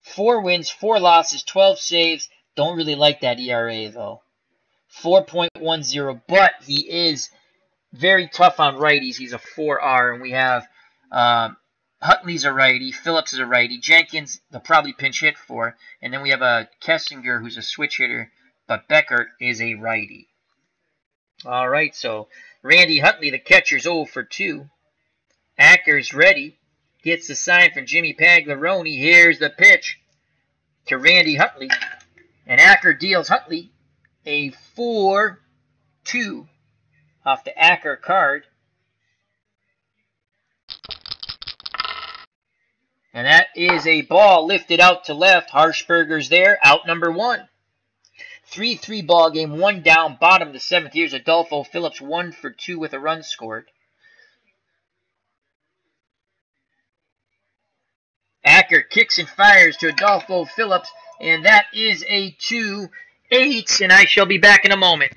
4 wins, 4 losses, 12 saves. Don't really like that ERA, though. 4.10, but he is very tough on righties. He's a 4R, and we have Hutley's a righty, Phillips is a righty, Jenkins, they'll probably pinch hit for, and then we have a Kessinger who's a switch hitter, but Beckert is a righty. All right, so Randy Hutley, the catcher's 0 for 2. Acker's ready. Gets the sign from Jimmy Pagliarone. Here's the pitch to Randy Hutley. And Acker deals Hutley a 4-2 off the Acker card. And that is a ball lifted out to left. Harshberger's there. Out number 1. 3-3 ball game. 1 down. Bottom of the 7th. Here's Adolfo Phillips. 1 for 2 with a run scored. Acker kicks and fires to Adolfo Phillips, and that is a 2-8, and I shall be back in a moment.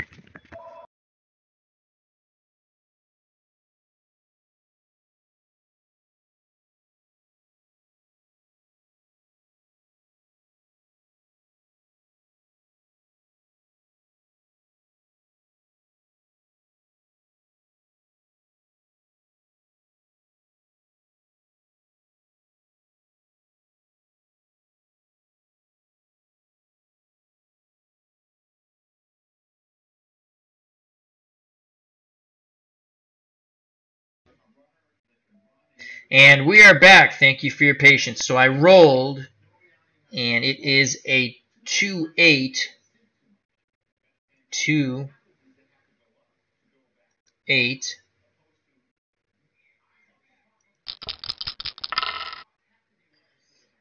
And we are back. Thank you for your patience. So I rolled, and it is a 2-8. 2-8.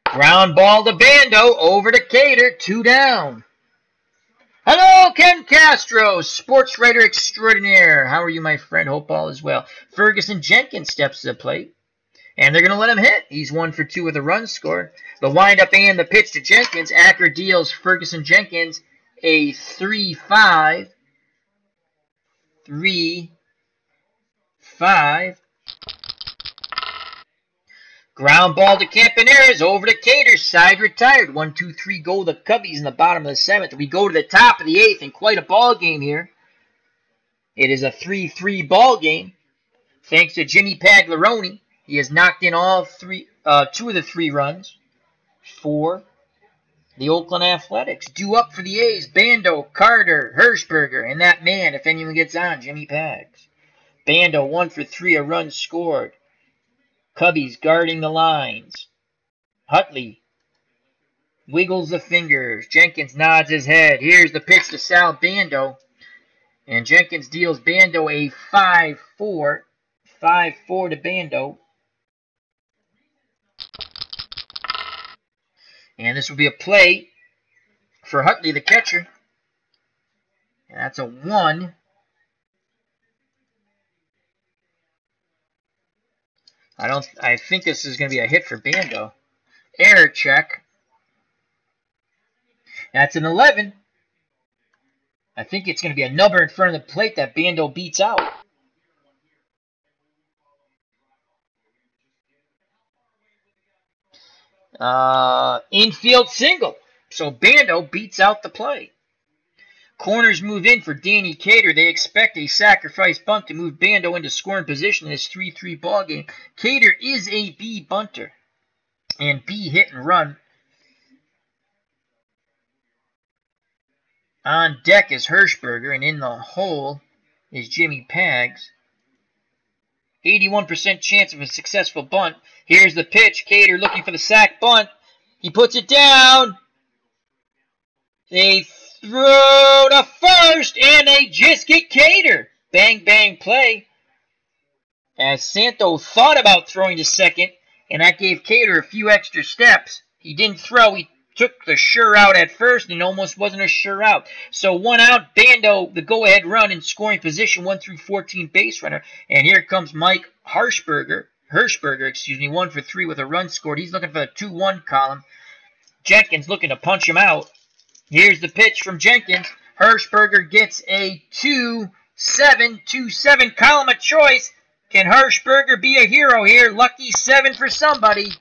Ground ball to Bando, over to Cater, 2 down. Hello, Ken Castro, sports writer extraordinaire. How are you, my friend? Hope all is well. Ferguson Jenkins steps to the plate. And they're going to let him hit. He's 1 for 2 with a run scored. The windup and the pitch to Jenkins. Acker deals Ferguson Jenkins a 3-5. 3-5. Ground ball to Campaneris. Over to Cater. Side retired. 1, 2, 3 go the Cubbies in the bottom of the 7th. We go to the top of the 8th, and quite a ball game here. It is a 3-3 ball game. Thanks to Jimmy Pagliarone. He has knocked in all 2 of the 3 runs. 4, The Oakland Athletics due up for the A's. Bando, Carter, Hirschberger, and that man, if anyone gets on, Jimmy Pags. Bando 1 for 3, a run scored. Cubbies guarding the lines. Hutley wiggles the fingers. Jenkins nods his head. Here's the pitch to Sal Bando. And Jenkins deals Bando a 5-4. 5-4 to Bando. And this will be a play for Hutley, the catcher. And that's a 1. I think this is going to be a hit for Bando. Error check. That's an 11. I think it's going to be a number in front of the plate that Bando beats out. Infield single. So Bando beats out the play. Corners move in for Danny Cater. They expect a sacrifice bunt to move Bando into scoring position in this 3-3 ballgame. Cater is a B bunter and B hit and run. On deck is Hirschberger, and in the hole is Jimmy Pags. 81% chance of a successful bunt. Here's the pitch. Cater looking for the sac bunt. He puts it down. They throw to first, and they just get Cater. Bang, bang play. As Santo thought about throwing to second, and that gave Cater a few extra steps. He didn't throw. He took the sure out at first, and almost wasn't a sure out. So 1 out, Bando, the go-ahead run in scoring position, 1 through 14 base runner. And here comes Mike Hirschberger, 1 for 3 with a run scored. He's looking for the 2-1 column. Jenkins looking to punch him out. Here's the pitch from Jenkins. Hirschberger gets a 2-7, 2-7 column of choice. Can Hirschberger be a hero here? Lucky 7 for somebody.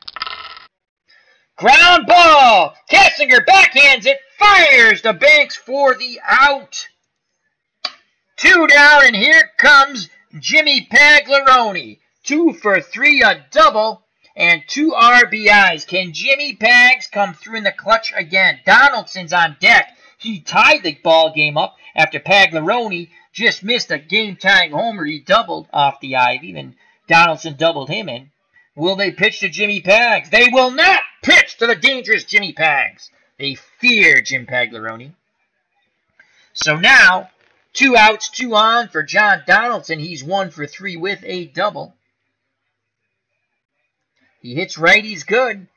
Ground ball. Kessinger backhands it. Fires to Banks for the out. 2 down, and here comes Jimmy Paglaroni. 2 for 3, a double, and 2 RBIs. Can Jimmy Pags come through in the clutch again? Donaldson's on deck. He tied the ball game up after Paglaroni just missed a game-tying homer. He doubled off the Ivy, then Donaldson doubled him in. Will they pitch to Jimmy Pags? They will not pitch to the dangerous Jimmy Pags. They fear Jim Paglaroni. So now, 2 outs, 2 on for John Donaldson. He's 1 for 3 with a double. He hits righties good.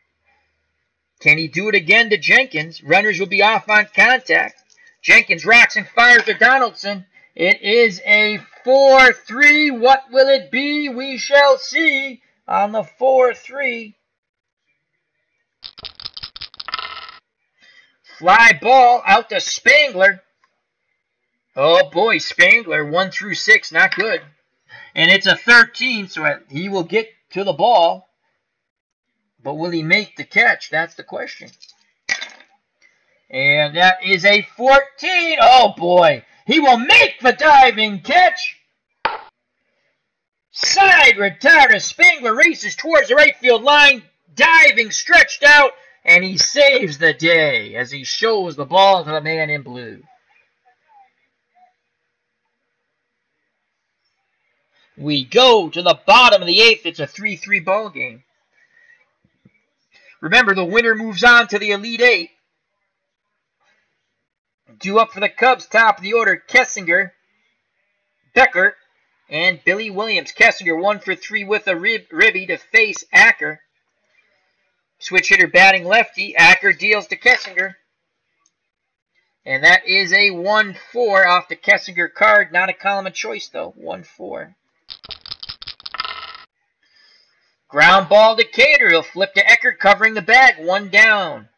Can he do it again to Jenkins? Runners will be off on contact. Jenkins rocks and fires to Donaldson. It is a 4-3. What will it be? We shall see on the 4-3. Fly ball out to Spangler. Oh boy, Spangler, 1 through 6, not good. And it's a 13, so he will get to the ball. But will he make the catch? That's the question. And that is a 14. Oh boy, he will make the diving catch. Side retire to Spangler, races towards the right field line, diving, stretched out, and he saves the day as he shows the ball to the man in blue. We go to the bottom of the 8th. It's a 3-3 ball game. Remember, the winner moves on to the Elite 8. Due up for the Cubs, top of the order, Kessinger, Becker, and Billy Williams. Kessinger 1 for 3 with a ribby to face Acker. Switch hitter batting lefty. Acker deals to Kessinger. And that is a 1-4 off the Kessinger card. Not a column of choice, though. 1-4. Ground ball to Cater. He'll flip to Eckert, covering the bag. 1 down.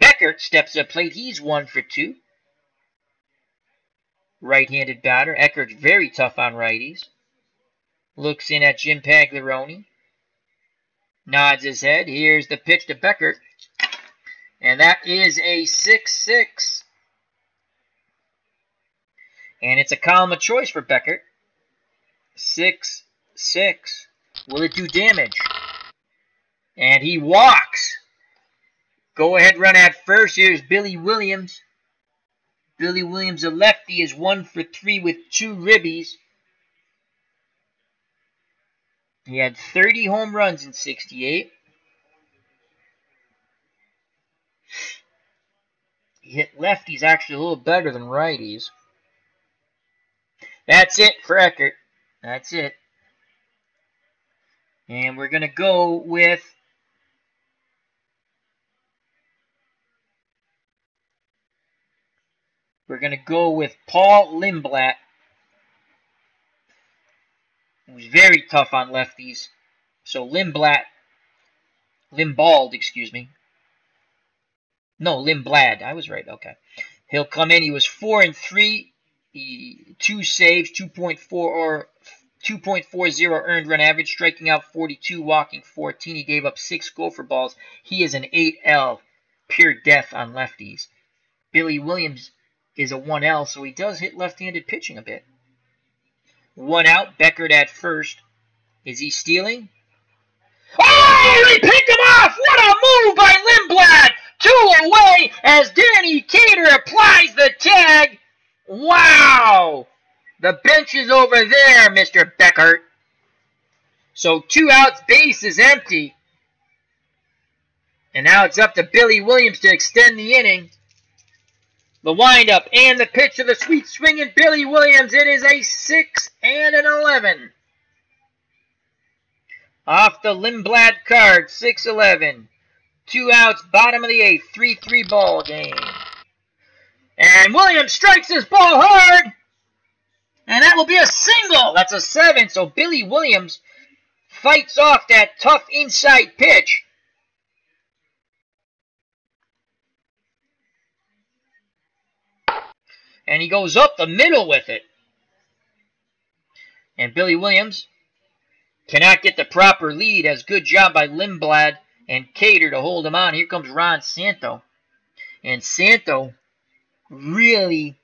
Beckert steps to the plate. He's 1 for 2. Right-handed batter. Eckert very tough on righties. Looks in at Jim Paglaroni. Nods his head. Here's the pitch to Beckert. And that is a 6-6. And it's a column of choice for Beckert. 6-6. Will it do damage? And he walks. Go ahead run at first. Here's Billy Williams. Billy Williams, a lefty, is 1 for 3 with 2 ribbies. He had 30 home runs in 68. He hit lefties actually a little better than righties. That's it for Eckert. That's it. And we're going to go with Paul Lindblad, who's very tough on lefties. So Lindblad, excuse me. No, Lindblad. I was right. Okay. He'll come in. He was 4 and 3, 2 saves, 2.40 earned run average, striking out 42, walking 14. He gave up 6 gopher balls. He is an 8L, pure death on lefties. Billy Williams is a 1L, so he does hit left-handed pitching a bit. 1 out, Beckert at first. Is he stealing? Oh, he picked him off! What a move by Lindblad! 2 away as Danny Cater applies the tag. Wow! The bench is over there, Mr. Beckert. So 2 outs, base is empty. And now it's up to Billy Williams to extend the inning. The windup and the pitch of the sweet swinging Billy Williams. It is a 6 and an 11. Off the Lindblad card, 6-11. 2 outs, bottom of the 8th, 3-3 ball game. And Williams strikes this ball hard. And that will be a single. That's a 7. So Billy Williams fights off that tough inside pitch. And he goes up the middle with it. And Billy Williams cannot get the proper lead. As good job by Lindblad and Cater to hold him on. Here comes Ron Santo. And Santo really,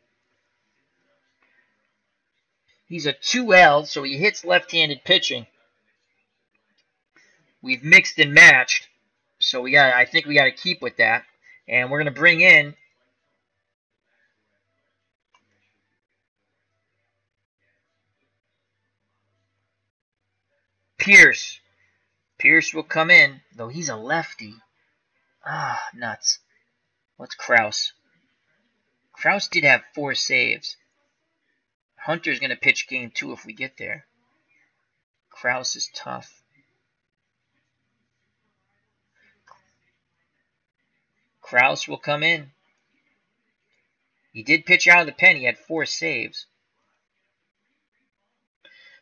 he's a 2L, so he hits left-handed pitching. We've mixed and matched. So I think we got to keep with that. And we're going to bring in Pierce. Pierce will come in, though he's a lefty. Ah, nuts. What's Kraus? Kraus did have 4 saves. Hunter's going to pitch game 2 if we get there. Kraus is tough. Kraus will come in. He did pitch out of the pen. He had 4 saves.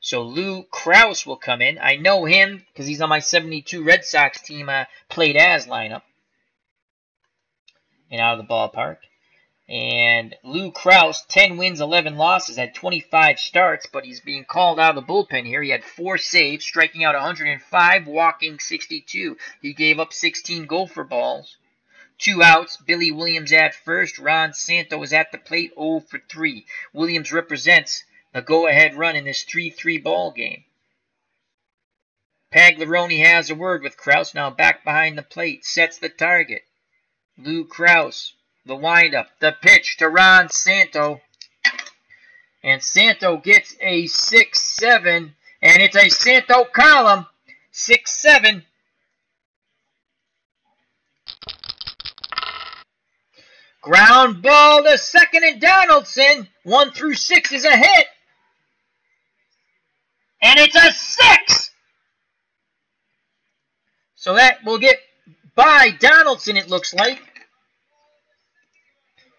So Lou Kraus will come in. I know him because he's on my 72 Red Sox team played as lineup. And out of the ballpark. And Lou Kraus, 10 wins, 11 losses, had 25 starts, but he's being called out of the bullpen here. He had 4 saves, striking out 105, walking 62. He gave up 16 gopher balls. 2 outs, Billy Williams at first. Ron Santo is at the plate, 0 for 3. Williams represents the go-ahead run in this 3-3 ball game. Pagliarone has a word with Kraus, now back behind the plate, sets the target. Lou Kraus, the windup, the pitch to Ron Santo. And Santo gets a 6-7, and it's a Santo column, 6-7. Ground ball to second and Donaldson. 1 through 6 is a hit. And it's a 6! So that will get by Donaldson, it looks like.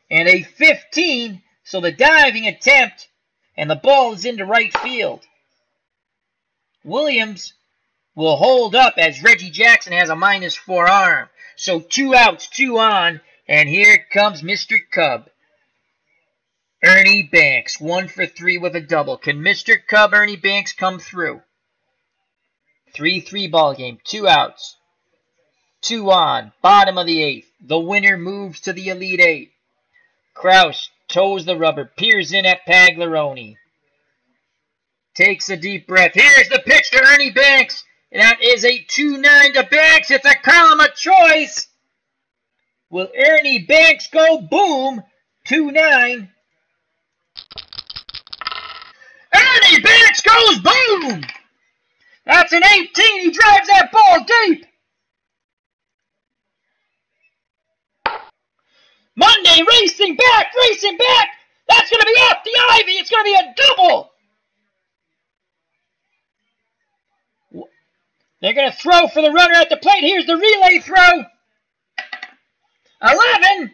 And a 15, so the diving attempt, and the ball is into right field. Williams will hold up as Reggie Jackson has a -4 arm. So 2 outs, 2 on, and here comes Mr. Cub. Ernie Banks, 1 for 3 with a double. Can Mr. Cub, Ernie Banks, come through? 3-3 ball game, 2 outs. 2 on, bottom of the 8th. The winner moves to the Elite 8. Kraus toes the rubber, peers in at Pagliarone. Takes a deep breath. Here's the pitch to Ernie Banks. That is a 2-9 to Banks. It's a column of choice. Will Ernie Banks go boom? 2-9. Ernie Banks goes boom! That's an 18. He drives that ball deep. Monday racing back, racing back. That's going to be off the ivy. It's going to be a double. They're going to throw for the runner at the plate. Here's the relay throw. 11.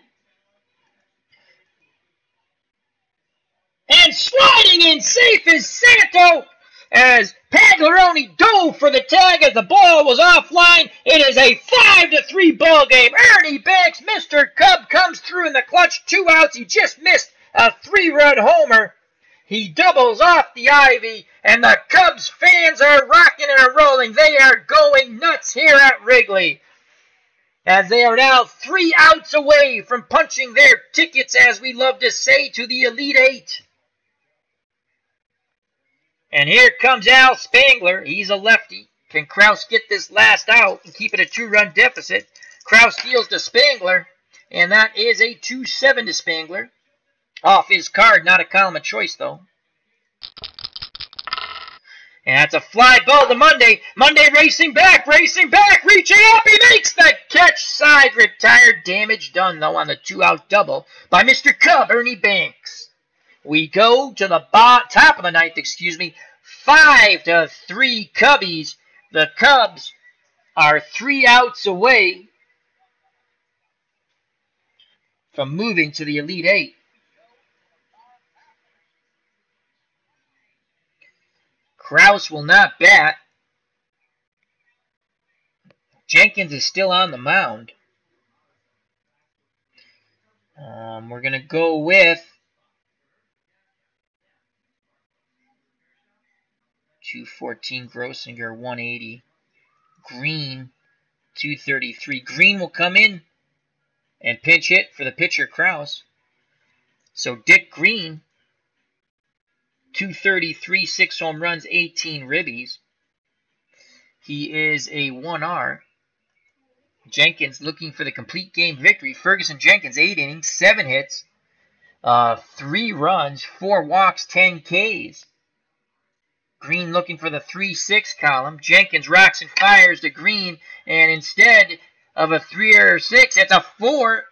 And sliding in safe is Santo as Pagliarone dove for the tag as the ball was offline. It is a 5-3 ball game. Ernie Banks, Mr. Cub, comes through in the clutch. 2 outs. He just missed a 3-run homer. He doubles off the ivy, and the Cubs fans are rocking and rolling. They are going nuts here at Wrigley, as they are now 3 outs away from punching their tickets, as we love to say, to the Elite Eight. And here comes Al Spangler. He's a lefty. Can Kraus get this last out and keep it a 2-run deficit? Kraus deals to Spangler, and that is a 2-7 to Spangler. Off his card, not a column of choice, though. And that's a fly ball to Monday. Monday racing back, reaching up. He makes the catch. Side retired. Damage done, though, on the 2-out double by Mr. Cub, Ernie Banks. We go to the top of the ninth, 5-3 Cubbies. The Cubs are 3 outs away from moving to the Elite Eight. Kraus will not bat. Jenkins is still on the mound. We're going to go with 214 Grossinger, 180. Green, 233. Green will come in and pinch hit for the pitcher, Kraus. So Dick Green, 233, 6 home runs, 18 ribbies. He is a 1R. Jenkins looking for the complete game victory. Ferguson Jenkins, 8 innings, 7 hits, 3 runs, 4 walks, 10 Ks. Green looking for the 3-6 column. Jenkins rocks and fires to Green, and instead of a 3 or a 6, it's a 4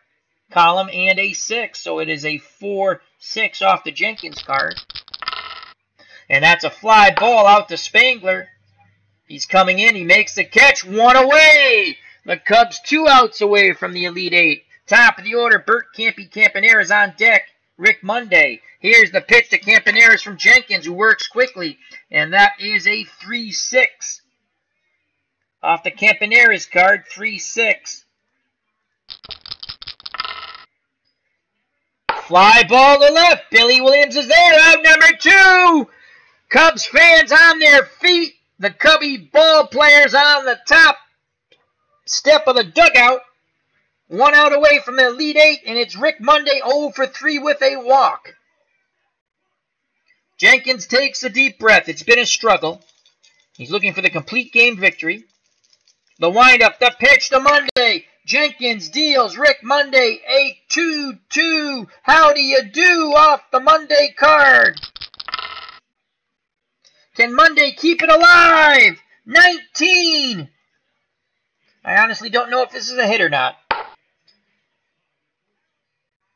column and a 6. So it is a 4-6 off the Jenkins card. And that's a fly ball out to Spangler. He's coming in. He makes the catch. 1 away. The Cubs 2 outs away from the Elite Eight. Top of the order, Bert Campanera's on deck. Rick Monday. Here's the pitch to Campaneris from Jenkins, who works quickly. And that is a 3-6. Off the Campaneris card, 3-6. Fly ball to left. Billy Williams is there. Out number 2. Cubs fans on their feet. The Cubby ball players on the top step of the dugout. 1 out away from the Elite Eight, and it's Rick Monday 0 for 3 with a walk. Jenkins takes a deep breath. It's been a struggle. He's looking for the complete game victory. The windup, the pitch to Monday. Jenkins deals Rick Monday a 2-2. How do you do off the Monday card? Can Monday keep it alive? 19. I honestly don't know if this is a hit or not.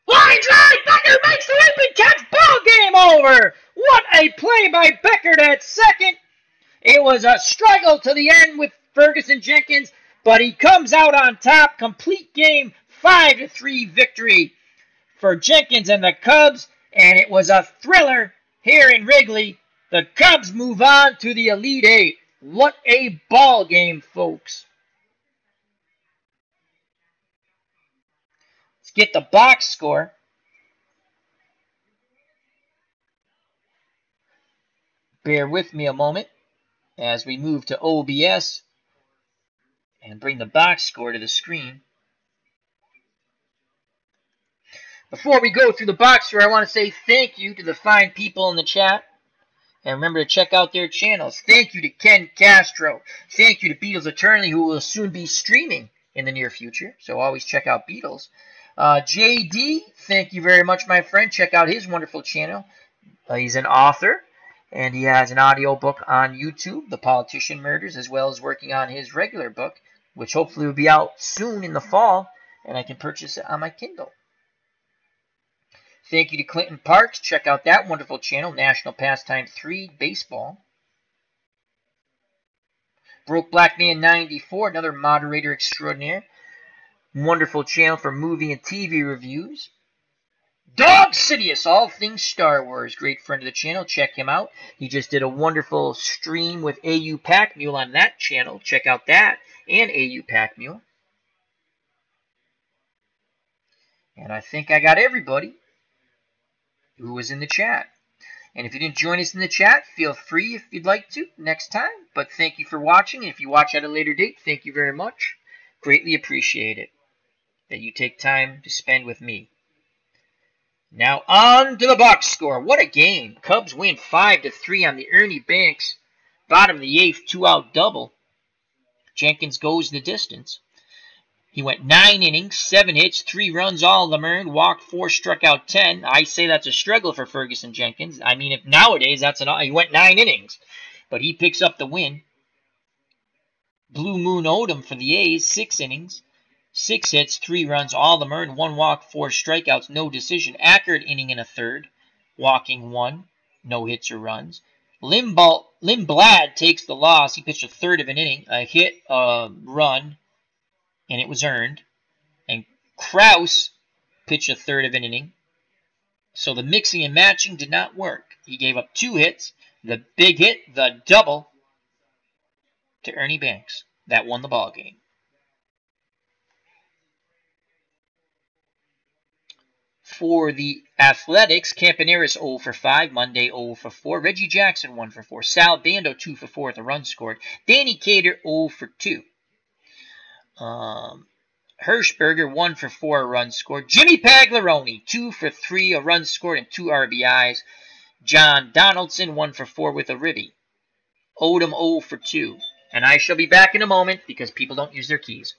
Line drive! Becker makes the leaping catch. Ball game over. What a play by Becker at second. It was a struggle to the end with Ferguson Jenkins, but he comes out on top. Complete game, 5-3 victory for Jenkins and the Cubs, and it was a thriller here in Wrigley. The Cubs move on to the Elite Eight. What a ball game, folks. Let's get the box score. Bear with me a moment as we move to OBS and bring the box score to the screen. Before we go through the box score, I want to say thank you to the fine people in the chat. And remember to check out their channels. Thank you to Ken Castro. Thank you to Beatles Eternally, who will soon be streaming in the near future. So always check out Beatles. JD, thank you very much, my friend. Check out his wonderful channel. He's an author, and he has an audio book on YouTube, The Politician Murders, as well as working on his regular book, which hopefully will be out soon in the fall, and I can purchase it on my Kindle. Thank you to Clinton Parks. Check out that wonderful channel, National Pastime 3 Baseball. Broke Black Man 94, another moderator extraordinaire. Wonderful channel for movie and TV reviews. Dog Sidious, all things Star Wars. Great friend of the channel. Check him out. He just did a wonderful stream with AU Pack Mule on that channel. Check out that and AU Pack Mule. And I think I got everybody who was in the chat. And if you didn't join us in the chat, feel free if you'd like to next time. But thank you for watching. And if you watch at a later date, thank you very much. Greatly appreciate it that you take time to spend with me. Now on to the box score. What a game. Cubs win 5-3 on the Ernie Banks. Bottom of the 8th, 2-out double. Jenkins goes the distance. He went 9 innings, 7 hits, 3 runs, all of them earned, walked 4, struck out 10. I say that's a struggle for Ferguson Jenkins. I mean, if nowadays he went 9 innings, but he picks up the win. Blue Moon Odom for the A's, 6 innings, 6 hits, 3 runs, all of them earned, 1 walk, 4 strikeouts, no decision. Accurate inning in a third, walking 1, no hits or runs. Lindblad takes the loss. He pitched a third of an inning, a hit, a run, and it was earned. And Krause pitched a third of an inning. So the mixing and matching did not work. He gave up 2 hits, the big hit, the double, to Ernie Banks. That won the ball game. For the Athletics, Campaneris 0 for 5, Monday 0 for 4, Reggie Jackson 1 for 4, Sal Bando 2 for 4 with a run scored, Danny Cater 0 for 2. Hirschberger 1 for 4, a run scored. Jimmy Pagliarone 2 for 3, a run scored and 2 RBIs. John Donaldson 1 for 4 with a ribby. Odom 0 for 2. And I shall be back in a moment because people don't use their keys.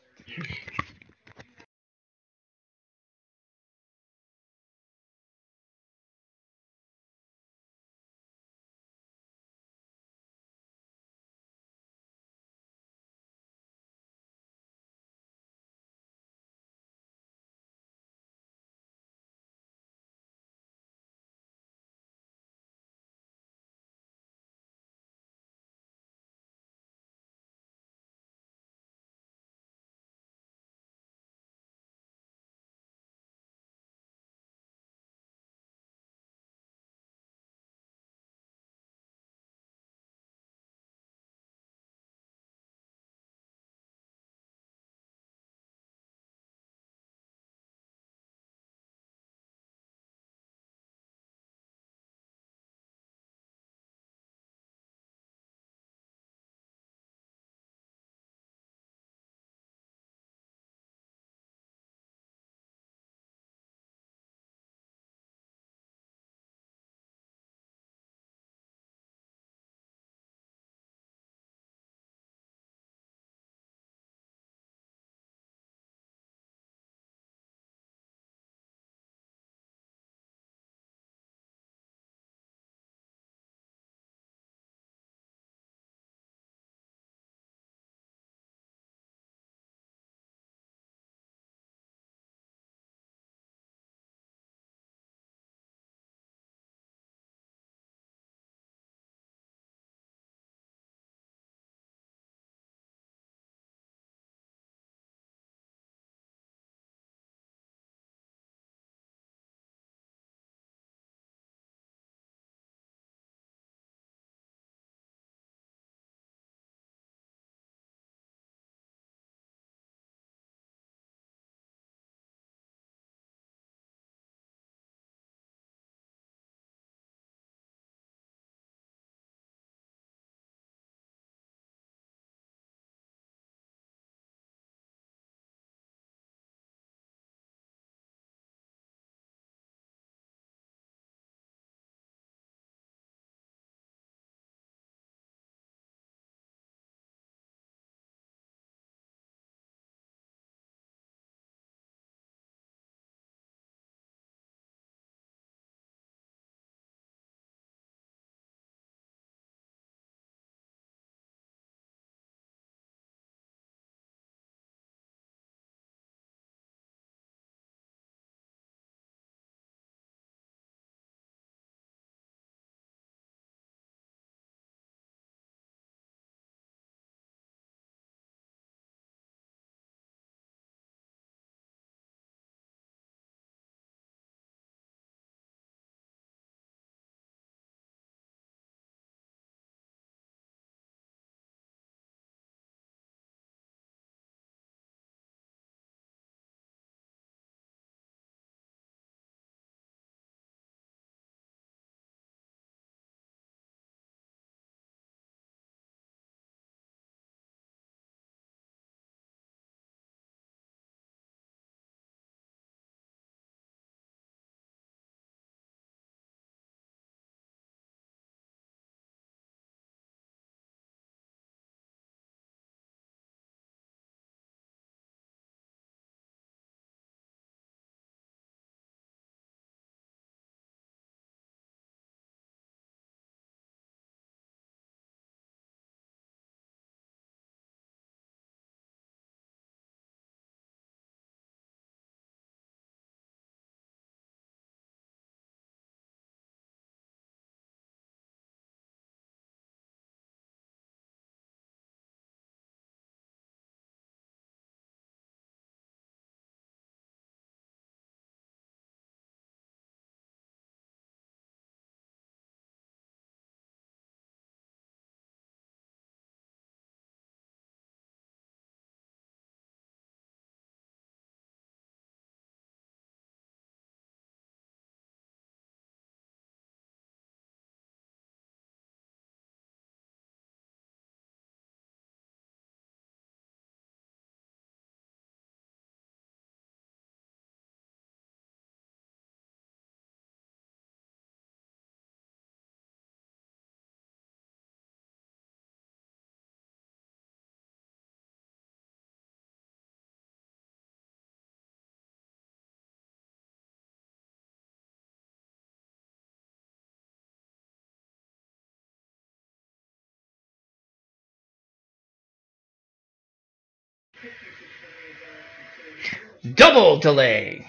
Double delay.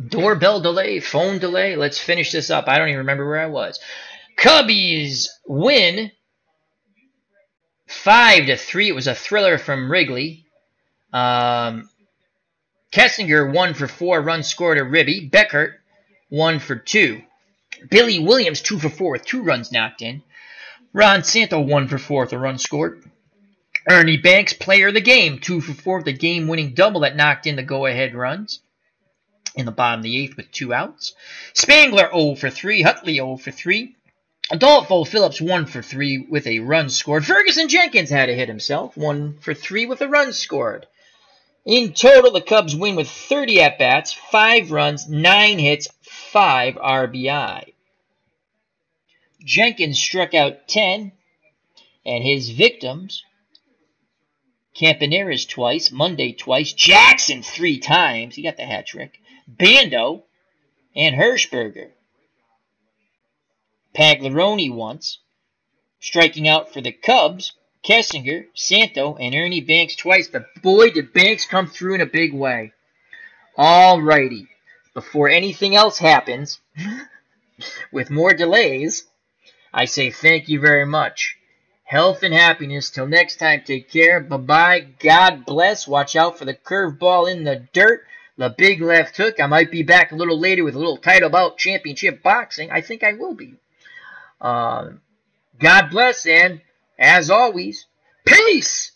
Doorbell delay, phone delay. Let's finish this up. I don't even remember where I was. Cubbies win 5-3. It was a thriller from Wrigley. Kessinger 1 for 4 runs scored to Ribby. Beckert 1 for 2. Billy Williams 2 for 4 with 2 runs knocked in. Ron Santo 1 for 4 with a run scored. Ernie Banks, player of the game, 2 for 4 with a game-winning double that knocked in the go-ahead runs in the bottom of the 8th with 2 outs. Spangler 0 for 3. Hutley 0 for 3. Adolfo Phillips 1 for 3 with a run scored. Ferguson Jenkins had to hit himself, 1 for 3 with a run scored. In total, the Cubs win with 30 at-bats, 5 runs, 9 hits, 5 RBI. Jenkins struck out 10, and his victims, Campaneris twice, Monday twice, Jackson 3 times, he got the hat trick, Bando, and Hirschberger. Paglaroni once, striking out for the Cubs, Kessinger, Santo, and Ernie Banks twice, but boy, did Banks come through in a big way. Alrighty, before anything else happens, with more delays, I say thank you very much. Health and happiness. Till next time, take care. Bye-bye. God bless. Watch out for the curveball in the dirt. The big left hook. I might be back a little later with a little title bout championship boxing. I think I will be. God bless, and as always, peace!